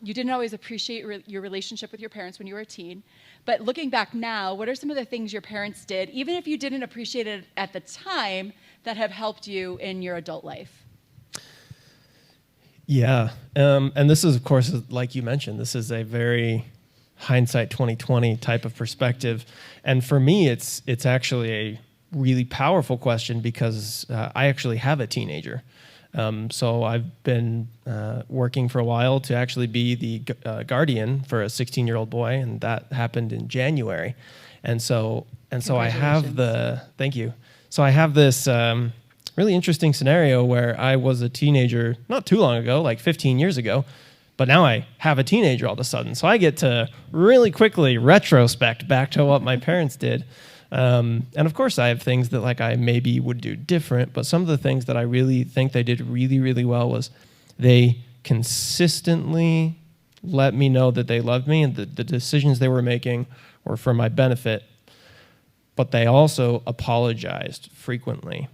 you didn't always appreciate your relationship with your parents when you were a teen. But looking back now, what are some of the things your parents did, even if you didn't appreciate it at the time, that have helped you in your adult life? Yeah, and this is, of course, like you mentioned, this is a very hindsight 2020 type of perspective. And for me, it's actually a really powerful question because I actually have a teenager. So I've been working for a while to actually be the guardian for a 16-year-old boy, and that happened in January. And so I have thank you. So I have this really interesting scenario where I was a teenager not too long ago, like 15 years ago, but now I have a teenager all of a sudden. So I get to really quickly retrospect back to what my parents did. And of course, I have things that like I maybe would do different, but some of the things that I really think they did really, really well was they consistently let me know that they loved me and the decisions they were making were for my benefit, but they also apologized frequently.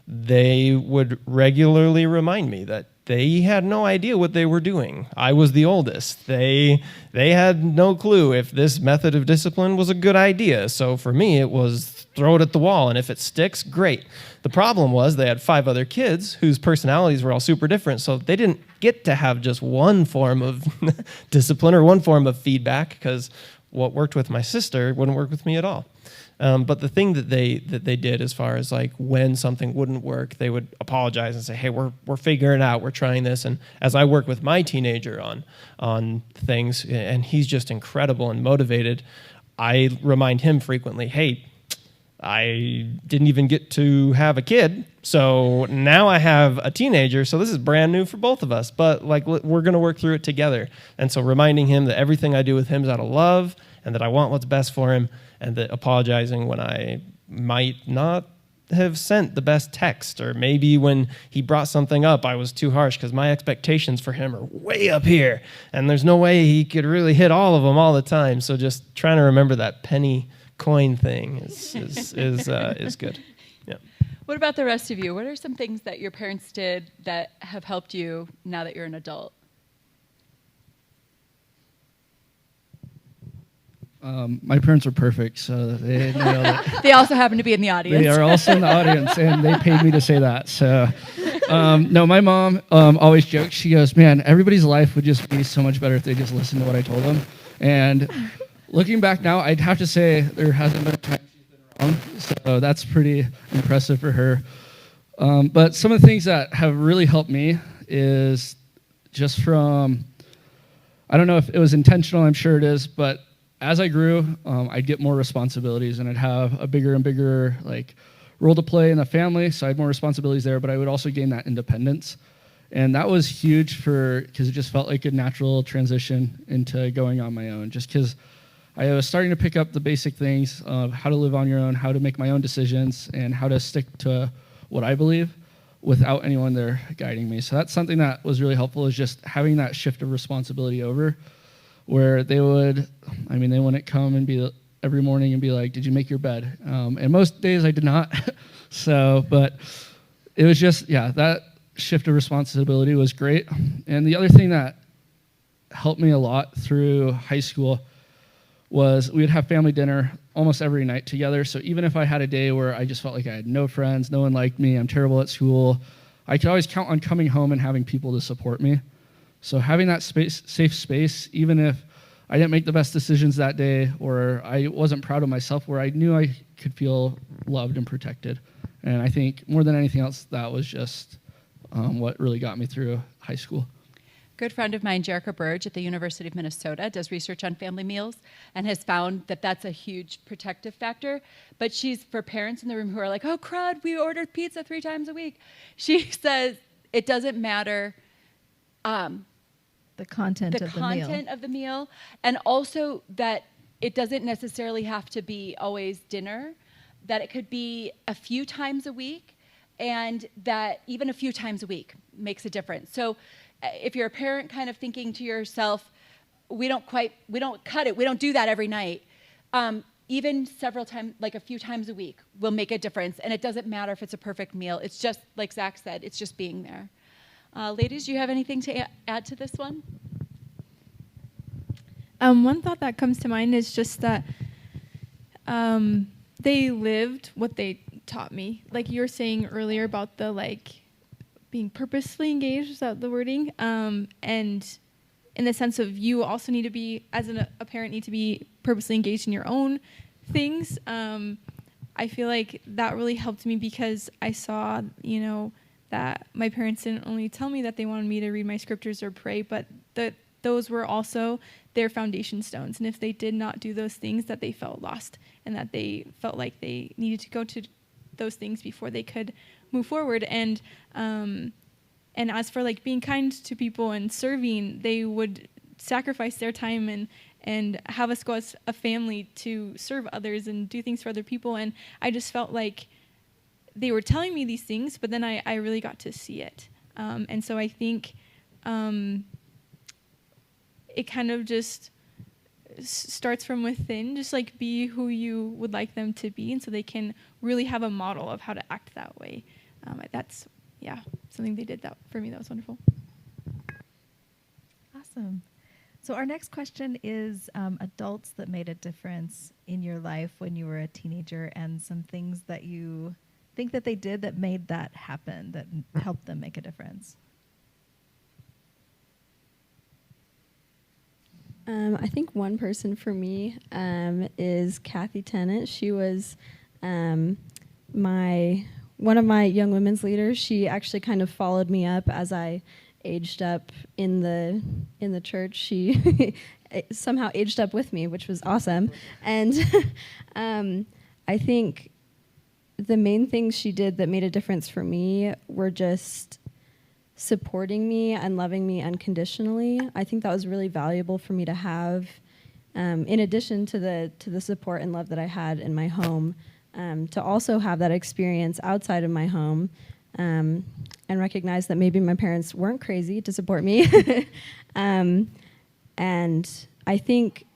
They would regularly remind me that they had no idea what they were doing. I was the oldest. They had no clue if this method of discipline was a good idea. So for me, it was throw it at the wall, and if it sticks, great. The problem was they had 5 other kids whose personalities were all super different, so they didn't get to have just one form of discipline or one form of feedback because what worked with my sister wouldn't work with me at all. But the thing that they did, as far as like when something wouldn't work, they would apologize and say, "Hey, we're figuring it out. We're trying this." And as I work with my teenager on things, and he's just incredible and motivated, I remind him frequently, "Hey, I didn't even get to have a kid, so now I have a teenager, so this is brand new for both of us, but like we're going to work through it together." And so reminding him that everything I do with him is out of love and that I want what's best for him, and that apologizing when I might not have sent the best text, or maybe when he brought something up I was too harsh because my expectations for him are way up here and there's no way he could really hit all of them all the time. So just trying to remember that penny coin thing is good. Yeah. What about the rest of you? What are some things that your parents did that have helped you now that you're an adult? My parents are perfect, so they nailed it. They also happen to be in the audience. They are also in the audience, and they paid me to say that. So, no, my mom always jokes. She goes, "Man, everybody's life would just be so much better if they just listened to what I told them." And looking back now, I'd have to say there hasn't been a time she's been wrong. So that's pretty impressive for her. But some of the things that have really helped me is just from, I don't know if it was intentional, I'm sure it is, but as I grew, I'd get more responsibilities, and I'd have a bigger and bigger like role to play in the family. So I had more responsibilities there, but I would also gain that independence, and that was huge because it just felt like a natural transition into going on my own. Just because I was starting to pick up the basic things of how to live on your own, how to make my own decisions, and how to stick to what I believe without anyone there guiding me. So that's something that was really helpful, is just having that shift of responsibility over, where they wouldn't come and be every morning and be like, "Did you make your bed?" And most days I did not. But it was just, that shift of responsibility was great. And the other thing that helped me a lot through high school was we would have family dinner almost every night together. So even if I had a day where I just felt like I had no friends, no one liked me, I'm terrible at school, I could always count on coming home and having people to support me. So having that safe space, even if I didn't make the best decisions that day, or I wasn't proud of myself, where I knew I could feel loved and protected. And I think more than anything else, that was just what really got me through high school. Good friend of mine, Jerica Burge at the University of Minnesota, does research on family meals and has found that that's a huge protective factor. But she's, for parents in the room who are like, "Oh, crud, we ordered pizza 3 times a week." She says it doesn't matter The content of the meal, and also that it doesn't necessarily have to be always dinner, that it could be a few times a week, and that even a few times a week makes a difference. So if you're a parent kind of thinking to yourself, we don't cut it, we don't do that every night, even several times, like a few times a week, will make a difference. And it doesn't matter if it's a perfect meal. It's just, like Zach said, it's just being there. Ladies, do you have anything to add to this one? One thought that comes to mind is just that they lived what they taught me. Like you were saying earlier about the being purposefully engaged, is that the wording? And in the sense of you also need to be, as a parent, need to be purposely engaged in your own things. I feel like that really helped me because I saw, that my parents didn't only tell me that they wanted me to read my scriptures or pray, but that those were also their foundation stones. And if they did not do those things, that they felt lost and that they felt like they needed to go to those things before they could move forward. And as for being kind to people and serving, they would sacrifice their time and have us go as a family to serve others and do things for other people. And I just felt like they were telling me these things, but then I really got to see it. And so I think it kind of just starts from within, just be who you would like them to be, and so they can really have a model of how to act that way. That's something they did that for me that was wonderful. Awesome. So our next question is adults that made a difference in your life when you were a teenager, and some things that you think that they did that made that happen, that helped them make a difference. I think one person for me is Kathy Tennant. She was one of my young women's leaders. She actually kind of followed me up as I aged up in the church. She somehow aged up with me, which was awesome. And I think the main things she did that made a difference for me were just supporting me and loving me unconditionally. I think that was really valuable for me to have, in addition to the support and love that I had in my home, to also have that experience outside of my home, and recognize that maybe my parents weren't crazy to support me. And I think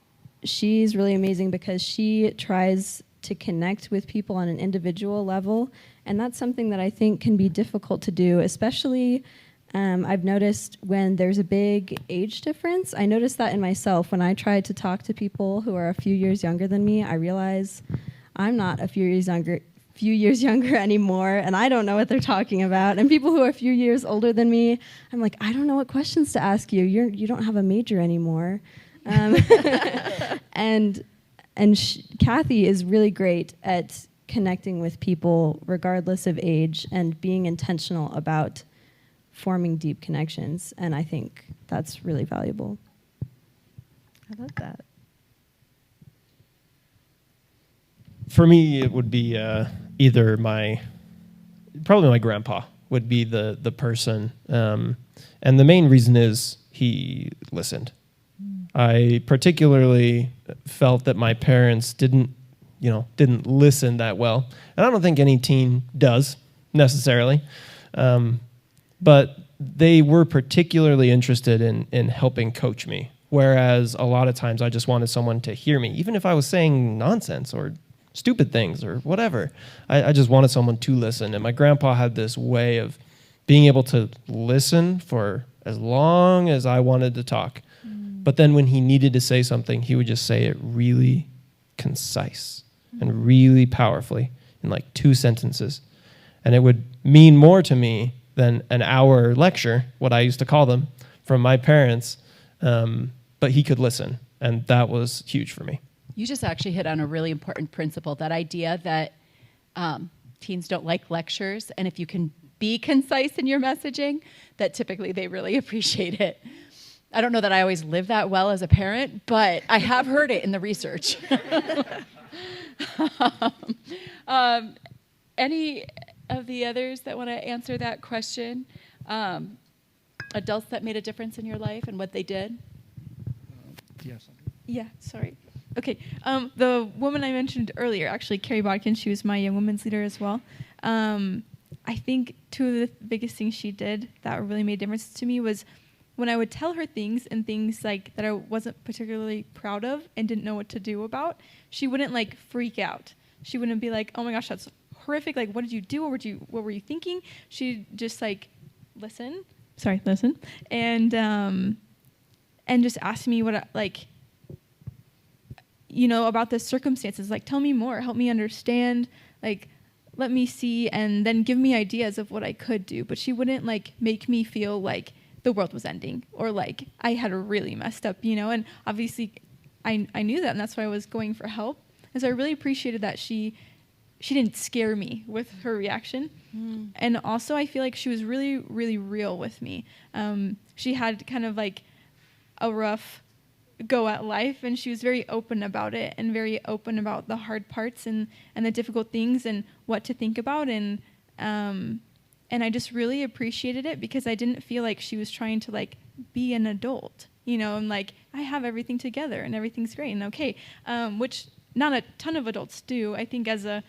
she's really amazing because she tries to connect with people on an individual level, and that's something that I think can be difficult to do, especially I've noticed when there's a big age difference. I noticed that in myself. When I try to talk to people who are a few years younger than me, I realize I'm not a few years younger anymore, and I don't know what they're talking about. And people who are a few years older than me, I'm like, I don't know what questions to ask you. You don't have a major anymore. And Kathy is really great at connecting with people regardless of age and being intentional about forming deep connections, and I think that's really valuable. I love that. For me, it would be either probably my grandpa would be the person, and the main reason is he listened. I particularly felt that my parents didn't listen that well, and I don't think any teen does necessarily. But they were particularly interested in helping coach me, whereas a lot of times I just wanted someone to hear me, even if I was saying nonsense or stupid things or whatever. I just wanted someone to listen, and my grandpa had this way of being able to listen for as long as I wanted to talk. But then when he needed to say something, he would just say it really concise and really powerfully in like 2 sentences. And it would mean more to me than an hour lecture, what I used to call them, from my parents, but he could listen, and that was huge for me. You just actually hit on a really important principle, that idea that teens don't like lectures, and if you can be concise in your messaging, that typically they really appreciate it. I don't know that I always live that well as a parent, but I have heard it in the research. Any of the others that want to answer that question? Adults that made a difference in your life and what they did? Yes. Yeah, sorry. Okay, the woman I mentioned earlier, actually, Kerry Bodkin, she was my young women's leader as well. I think 2 of the biggest things she did that really made a difference to me was when I would tell her things and things like that I wasn't particularly proud of and didn't know what to do about, she wouldn't like freak out. She wouldn't be like, oh my gosh, that's horrific. Like, what did you do? What were you thinking? She'd just like listen, and just ask me what about the circumstances. Like, tell me more, help me understand, like, let me see, and then give me ideas of what I could do. But she wouldn't like make me feel like the world was ending or like I had really messed up, and obviously I knew that, and that's why I was going for help. And so I really appreciated that she didn't scare me with her reaction. And also I feel like she was really, really real with me. She had kind of like a rough go at life, and she was very open about it and very open about the hard parts and the difficult things and what to think about. And I just really appreciated it because I didn't feel like she was trying to like be an adult, and like I have everything together and everything's great and okay, which not a ton of adults do. I think as a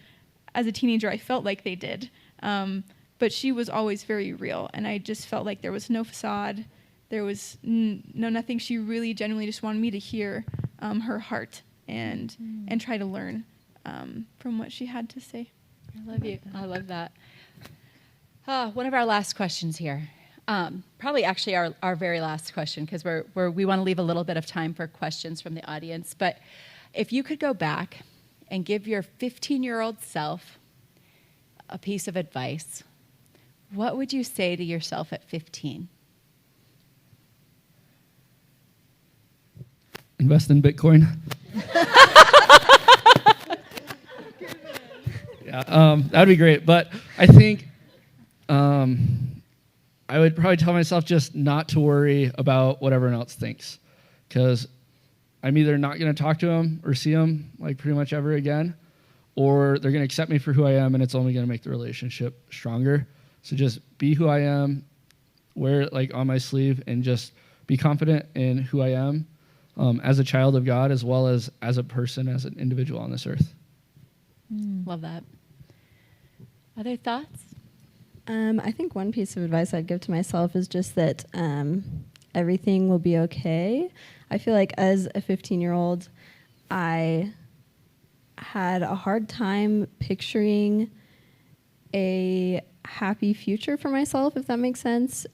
teenager, I felt like they did. But she was always very real, and I just felt like there was no facade. There was nothing. She really genuinely just wanted me to hear her heart and try to learn from what she had to say. I love you. I love that. One of our last questions here. Probably actually our very last question, because we want to leave a little bit of time for questions from the audience. But if you could go back and give your 15-year-old self a piece of advice, what would you say to yourself at 15? invest in Bitcoin. Yeah, that would be great. But I think I would probably tell myself just not to worry about what everyone else thinks, because I'm either not going to talk to them or see them like pretty much ever again, or they're going to accept me for who I am, and it's only going to make the relationship stronger. So just be who I am, wear it like on my sleeve, and just be confident in who I am as a child of God, as well as a person, as an individual on this earth. Love that. Other thoughts? I think one piece of advice I'd give to myself is just that everything will be okay. I feel like as a 15-year-old, I had a hard time picturing a happy future for myself, if that makes sense.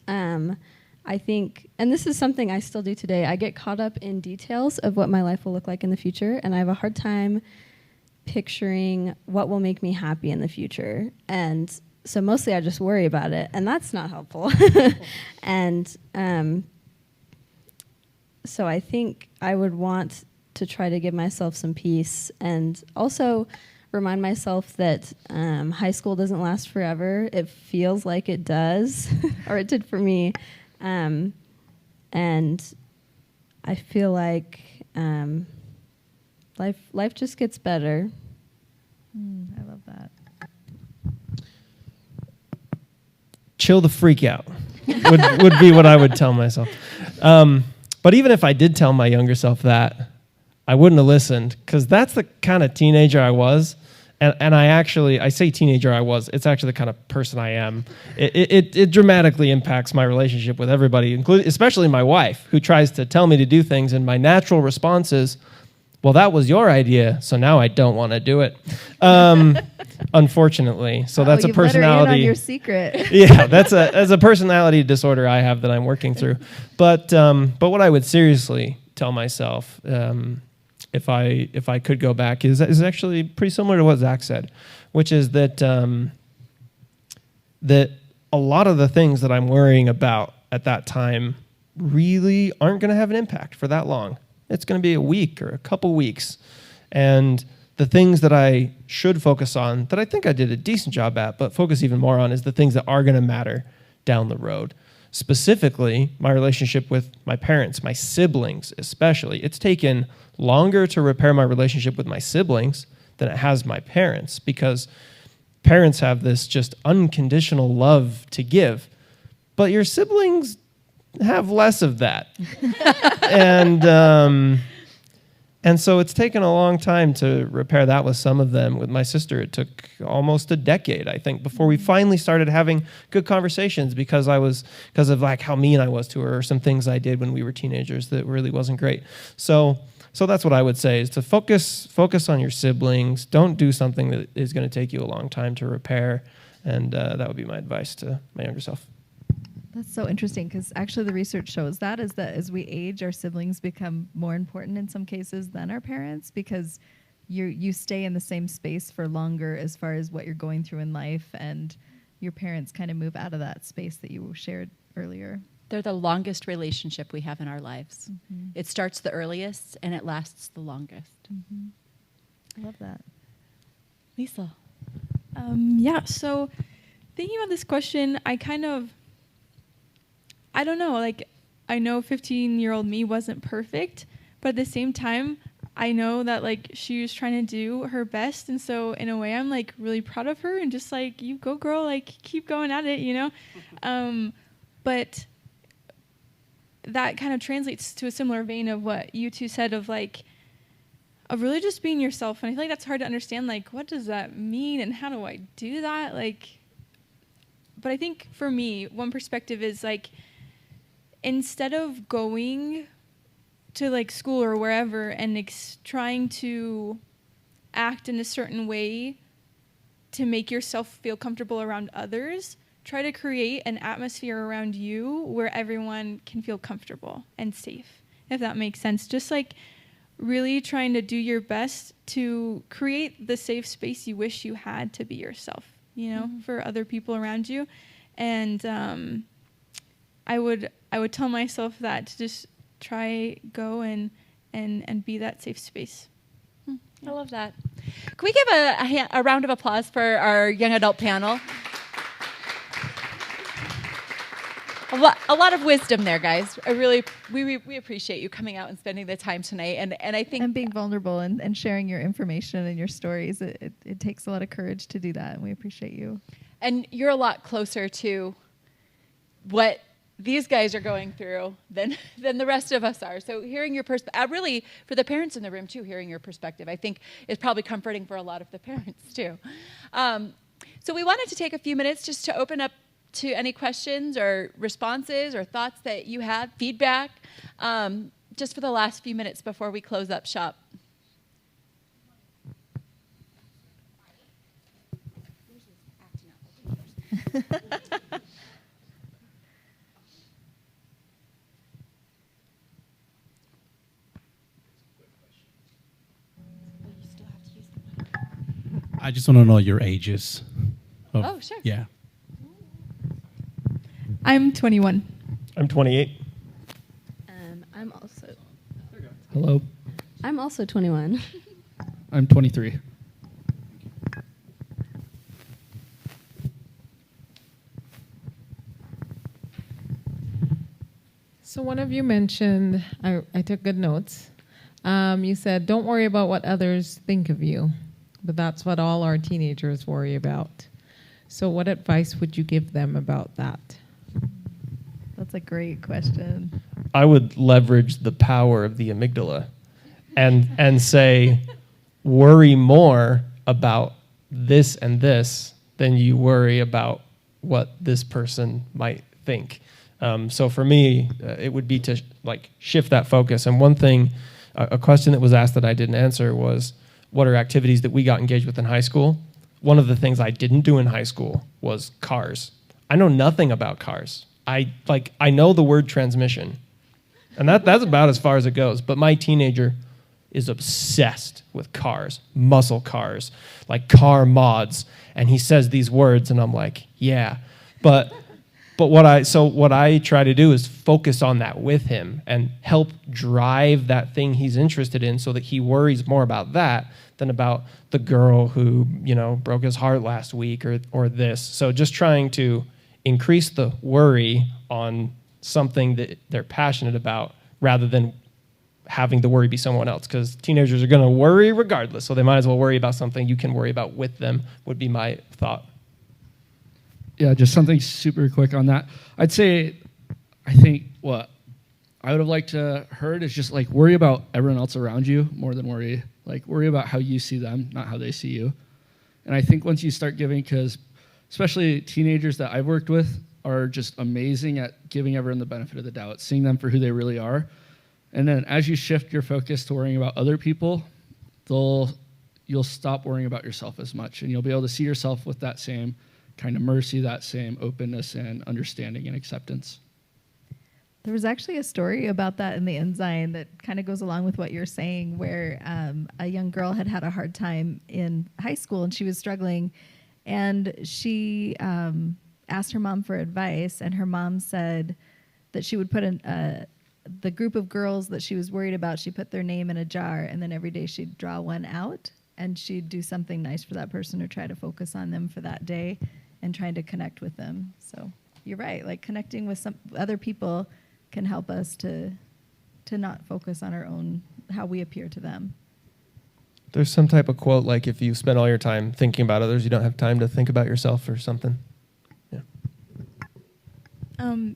I think, and this is something I still do today, I get caught up in details of what my life will look like in the future, and I have a hard time picturing what will make me happy in the future. And so mostly I just worry about it, and that's not helpful. And so I think I would want to try to give myself some peace, and also remind myself that high school doesn't last forever. It feels like it does, or it did for me. And I feel like life just gets better. I love that. Chill the freak out would be what I would tell myself. But even if I did tell my younger self that, I wouldn't have listened, because that's the kind of teenager I was. And I say teenager I was, it's actually the kind of person I am. It dramatically impacts my relationship with everybody, including, especially my wife, who tries to tell me to do things, and my natural response is, well, that was your idea, so now I don't want to do it. Unfortunately. So that's a personality. Let her in on your secret. Yeah, that's a personality disorder I have that I'm working through. But what I would seriously tell myself, if I could go back, is actually pretty similar to what Zach said, which is that that a lot of the things that I'm worrying about at that time really aren't going to have an impact for that long. It's going to be a week or a couple weeks, and the things that I should focus on, that I think I did a decent job at, but focus even more on, is the things that are going to matter down the road. Specifically, my relationship with my parents, my siblings especially. It's taken longer to repair my relationship with my siblings than it has my parents, because parents have this just unconditional love to give, but your siblings have less of that. And so it's taken a long time to repair that with some of them. With my sister, it took almost a decade, I think, before we finally started having good conversations, because of like how mean I was to her, or some things I did when we were teenagers that really wasn't great. So that's what I would say, is to focus on your siblings. Don't do something that is going to take you a long time to repair. And that would be my advice to my younger self. That's so interesting, because actually the research shows that as we age, our siblings become more important in some cases than our parents, because you stay in the same space for longer as far as what you're going through in life, and your parents kind of move out of that space that you shared earlier. They're the longest relationship we have in our lives. Mm-hmm. It starts the earliest and it lasts the longest. Mm-hmm. I love that. Lisa. Yeah, so thinking about this question, I don't know, like, I know 15-year-old me wasn't perfect, but at the same time, I know that, like, she was trying to do her best, and so in a way, I'm, like, really proud of her, and just, like, you go, girl, like, keep going at it, you know? But that kind of translates to a similar vein of what you two said of, like, of really just being yourself, and I feel like that's hard to understand, like, what does that mean, and how do I do that? Like, but I think for me, one perspective is, like, instead of going to, like, school or wherever and trying to act in a certain way to make yourself feel comfortable around others, try to create an atmosphere around you where everyone can feel comfortable and safe, if that makes sense. Just, like, really trying to do your best to create the safe space you wish you had to be yourself, you know, for other people around you. And I would tell myself that, to just go and and be that safe space. I love that. Can we give a round of applause for our young adult panel? A lot of wisdom there, guys. We appreciate you coming out and spending the time tonight. And I think... And being vulnerable and sharing your information and your stories. It takes a lot of courage to do that, and we appreciate you. And you're a lot closer to what these guys are going through than the rest of us are. So hearing your perspective, really, for the parents in the room too, hearing your perspective, I think is probably comforting for a lot of the parents too. So we wanted to take a few minutes just to open up to any questions or responses or thoughts that you have, feedback, just for the last few minutes before we close up shop. I just want to know your ages. Oh, sure. Yeah. I'm 21. I'm 28. Hello. I'm also 21. I'm 23. So one of you mentioned, I took good notes. You said, don't worry about what others think of you, but that's what all our teenagers worry about. So what advice would you give them about that? That's a great question. I would leverage the power of the amygdala and say, worry more about this and this than you worry about what this person might think. So for me, it would be to shift that focus. And one thing, a question that was asked that I didn't answer was, what are activities that we got engaged with in high school? One of the things I didn't do in high school was cars. I know nothing about cars. I know the word transmission, and that's about as far as it goes. But my teenager is obsessed with cars, muscle cars, like car mods, and he says these words, and I'm like, yeah. But what I try to do is focus on that with him and help drive that thing he's interested in, so that he worries more about that than about the girl who broke his heart last week or this. So just trying to increase the worry on something that they're passionate about rather than having the worry be someone else, because teenagers are going to worry regardless, so they might as well worry about something you can worry about with them, would be my thought. Yeah, just something super quick on that. I'd say, I think what I would have liked to heard is just worry about everyone else around you more than worry about how you see them, not how they see you. And I think once you start giving, because especially teenagers that I've worked with are just amazing at giving everyone the benefit of the doubt, seeing them for who they really are. And then as you shift your focus to worrying about other people, you'll stop worrying about yourself as much, and you'll be able to see yourself with that same kind of mercy, that same openness and understanding and acceptance. There was actually a story about that in the Ensign that kind of goes along with what you're saying, where a young girl had a hard time in high school and she was struggling, and she asked her mom for advice, and her mom said that she would put the group of girls that she was worried about, she put their name in a jar, and then every day she'd draw one out, and she'd do something nice for that person or try to focus on them for that day and trying to connect with them. So you're right, connecting with some other people can help us to not focus on our own, how we appear to them. There's some type of quote like, if you spend all your time thinking about others, you don't have time to think about yourself, or something. Yeah.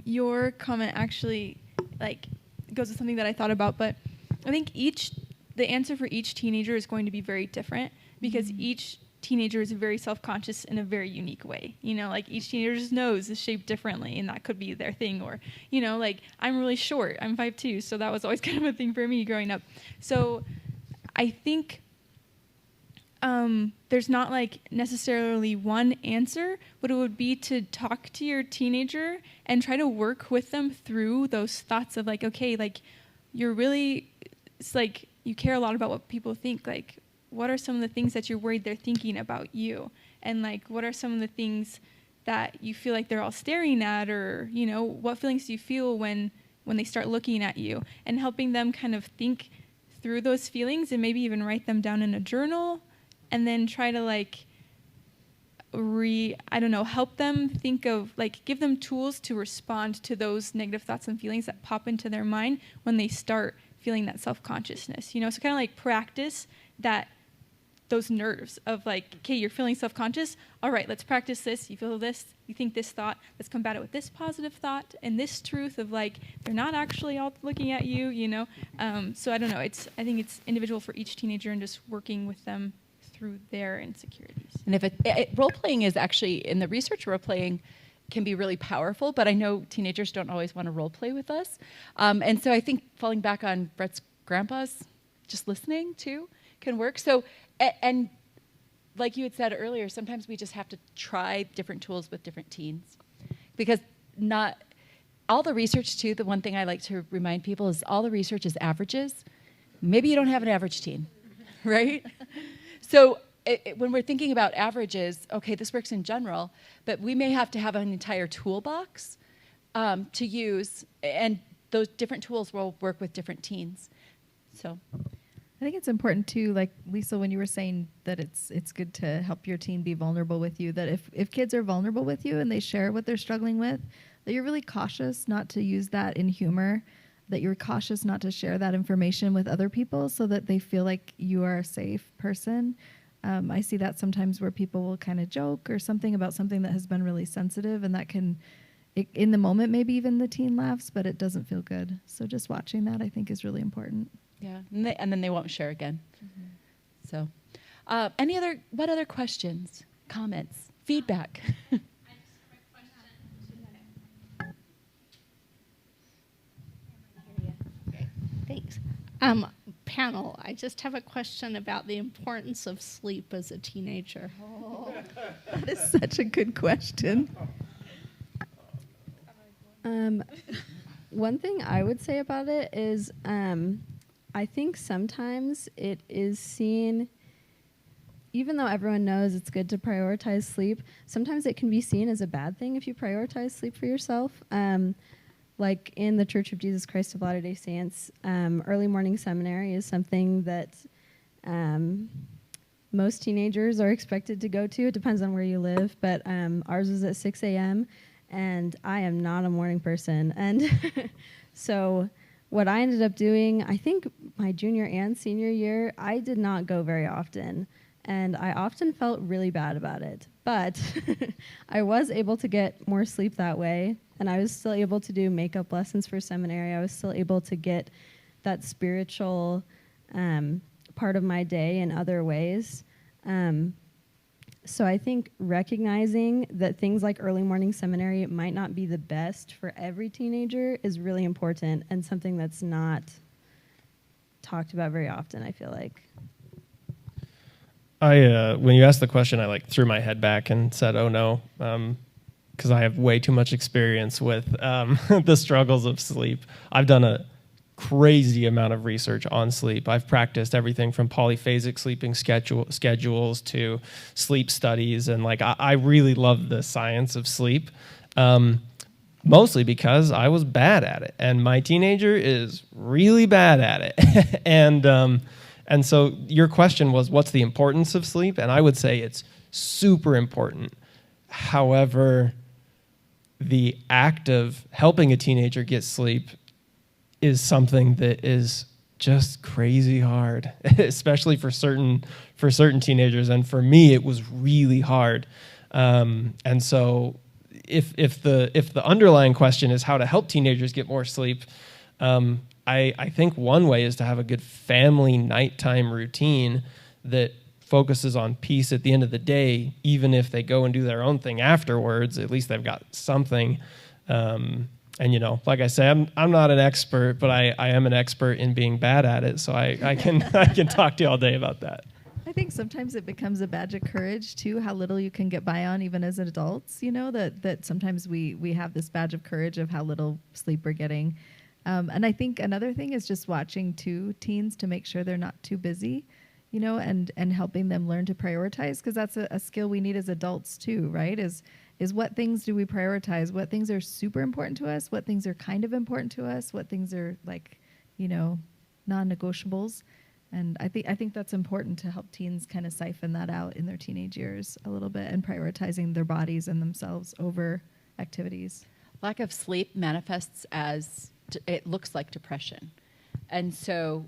Your comment actually goes with something that I thought about, but I think the answer for each teenager is going to be very different, because each teenager is very self-conscious in a very unique way. Each teenager's nose is shaped differently, and that could be their thing. Or, I'm really short. I'm 5'2", so that was always kind of a thing for me growing up. So I think there's not necessarily one answer, but it would be to talk to your teenager and try to work with them through those thoughts of you're really, it's you care a lot about what people think. What are some of the things that you're worried they're thinking about you? And what are some of the things that you feel like they're all staring at, or, what feelings do you feel when they start looking at you, and helping them kind of think through those feelings and maybe even write them down in a journal, and then try to like help them think of, like, give them tools to respond to those negative thoughts and feelings that pop into their mind when they start feeling that self-consciousness, so kind of like practice those nerves of like, okay, you're feeling self-conscious. All right, let's practice this. You feel this, you think this thought, let's combat it with this positive thought and this truth of like, they're not actually all looking at you, So I don't know. I think it's individual for each teenager and just working with them through their insecurities. And if role-playing is actually, in the research, role-playing can be really powerful, but I know teenagers don't always want to role-play with us. And so I think falling back on Brett's grandpa's, just listening too, can work. So, and like you had said earlier, sometimes we just have to try different tools with different teens, because not all the research too, the one thing I like to remind people is all the research is averages. Maybe you don't have an average teen, right? So when we're thinking about averages, okay, this works in general, but we may have to have an entire toolbox to use, and those different tools will work with different teens. So I think it's important too, like Lisa, when you were saying that it's good to help your teen be vulnerable with you, that if kids are vulnerable with you and they share what they're struggling with, that you're really cautious not to use that in humor, that you're cautious not to share that information with other people so that they feel like you are a safe person. I see that sometimes where people will kind of joke or something about something that has been really sensitive, and that can, in the moment, maybe even the teen laughs, but it doesn't feel good. So just watching that, I think, is really important. Yeah, and then they won't share again. Mm-hmm. So, what other questions, comments, feedback? Thanks. Panel, I just have a question about the importance of sleep as a teenager. Oh, that is such a good question. One thing I would say about it is I think sometimes it is seen, even though everyone knows it's good to prioritize sleep, sometimes it can be seen as a bad thing if you prioritize sleep for yourself. Like in the Church of Jesus Christ of Latter-day Saints, early morning seminary is something that most teenagers are expected to go to. It depends on where you live, but ours is at 6 a.m., and I am not a morning person. And so what I ended up doing, I think my junior and senior year, I did not go very often, and I often felt really bad about it. But I was able to get more sleep that way, and I was still able to do makeup lessons for seminary. I was still able to get that spiritual part of my day in other ways. So I think recognizing that things like early morning seminary might not be the best for every teenager is really important, and something that's not talked about very often, I feel like. When you asked the question, I threw my head back and said, "Oh no," because I have way too much experience with the struggles of sleep. I've done a crazy amount of research on sleep. I've practiced everything from polyphasic sleeping schedules to sleep studies, and I really love the science of sleep. Mostly because I was bad at it, and my teenager is really bad at it, and so your question was, what's the importance of sleep? And I would say it's super important. However, the act of helping a teenager get sleep is something that is just crazy hard, especially for certain teenagers. And for me, it was really hard. And so if the underlying question is how to help teenagers get more sleep, I think one way is to have a good family nighttime routine that focuses on peace at the end of the day. Even if they go and do their own thing afterwards, at least they've got something. And like I say, I'm not an expert, but I am an expert in being bad at it. So I can talk to you all day about that. I think sometimes it becomes a badge of courage too, how little you can get by on even as adults, that sometimes we have this badge of courage of how little sleep we're getting. And I think another thing is just watching teens to make sure they're not too busy, and helping them learn to prioritize, because that's a skill we need as adults too, right? Is what things do we prioritize? What things are super important to us? What things are kind of important to us? What things are non-negotiables. And I think that's important to help teens kind of siphon that out in their teenage years a little bit and prioritizing their bodies and themselves over activities. Lack of sleep manifests as, it looks like depression. And so,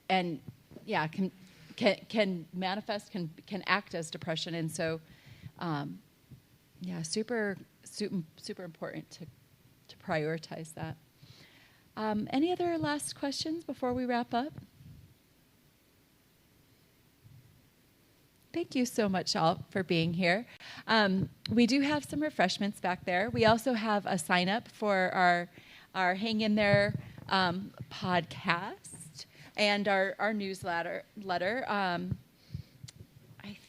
can manifest, can act as depression. And so, super important to prioritize that. Any other last questions before we wrap up? Thank you so much, all, for being here. We do have some refreshments back there. We also have a sign up for our Hang In There podcast and our newsletter. I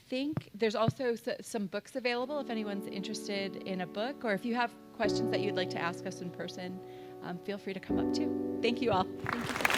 think there's also some books available if anyone's interested in a book, or if you have questions that you'd like to ask us in person, feel free to come up too. Thank you all. Thank you.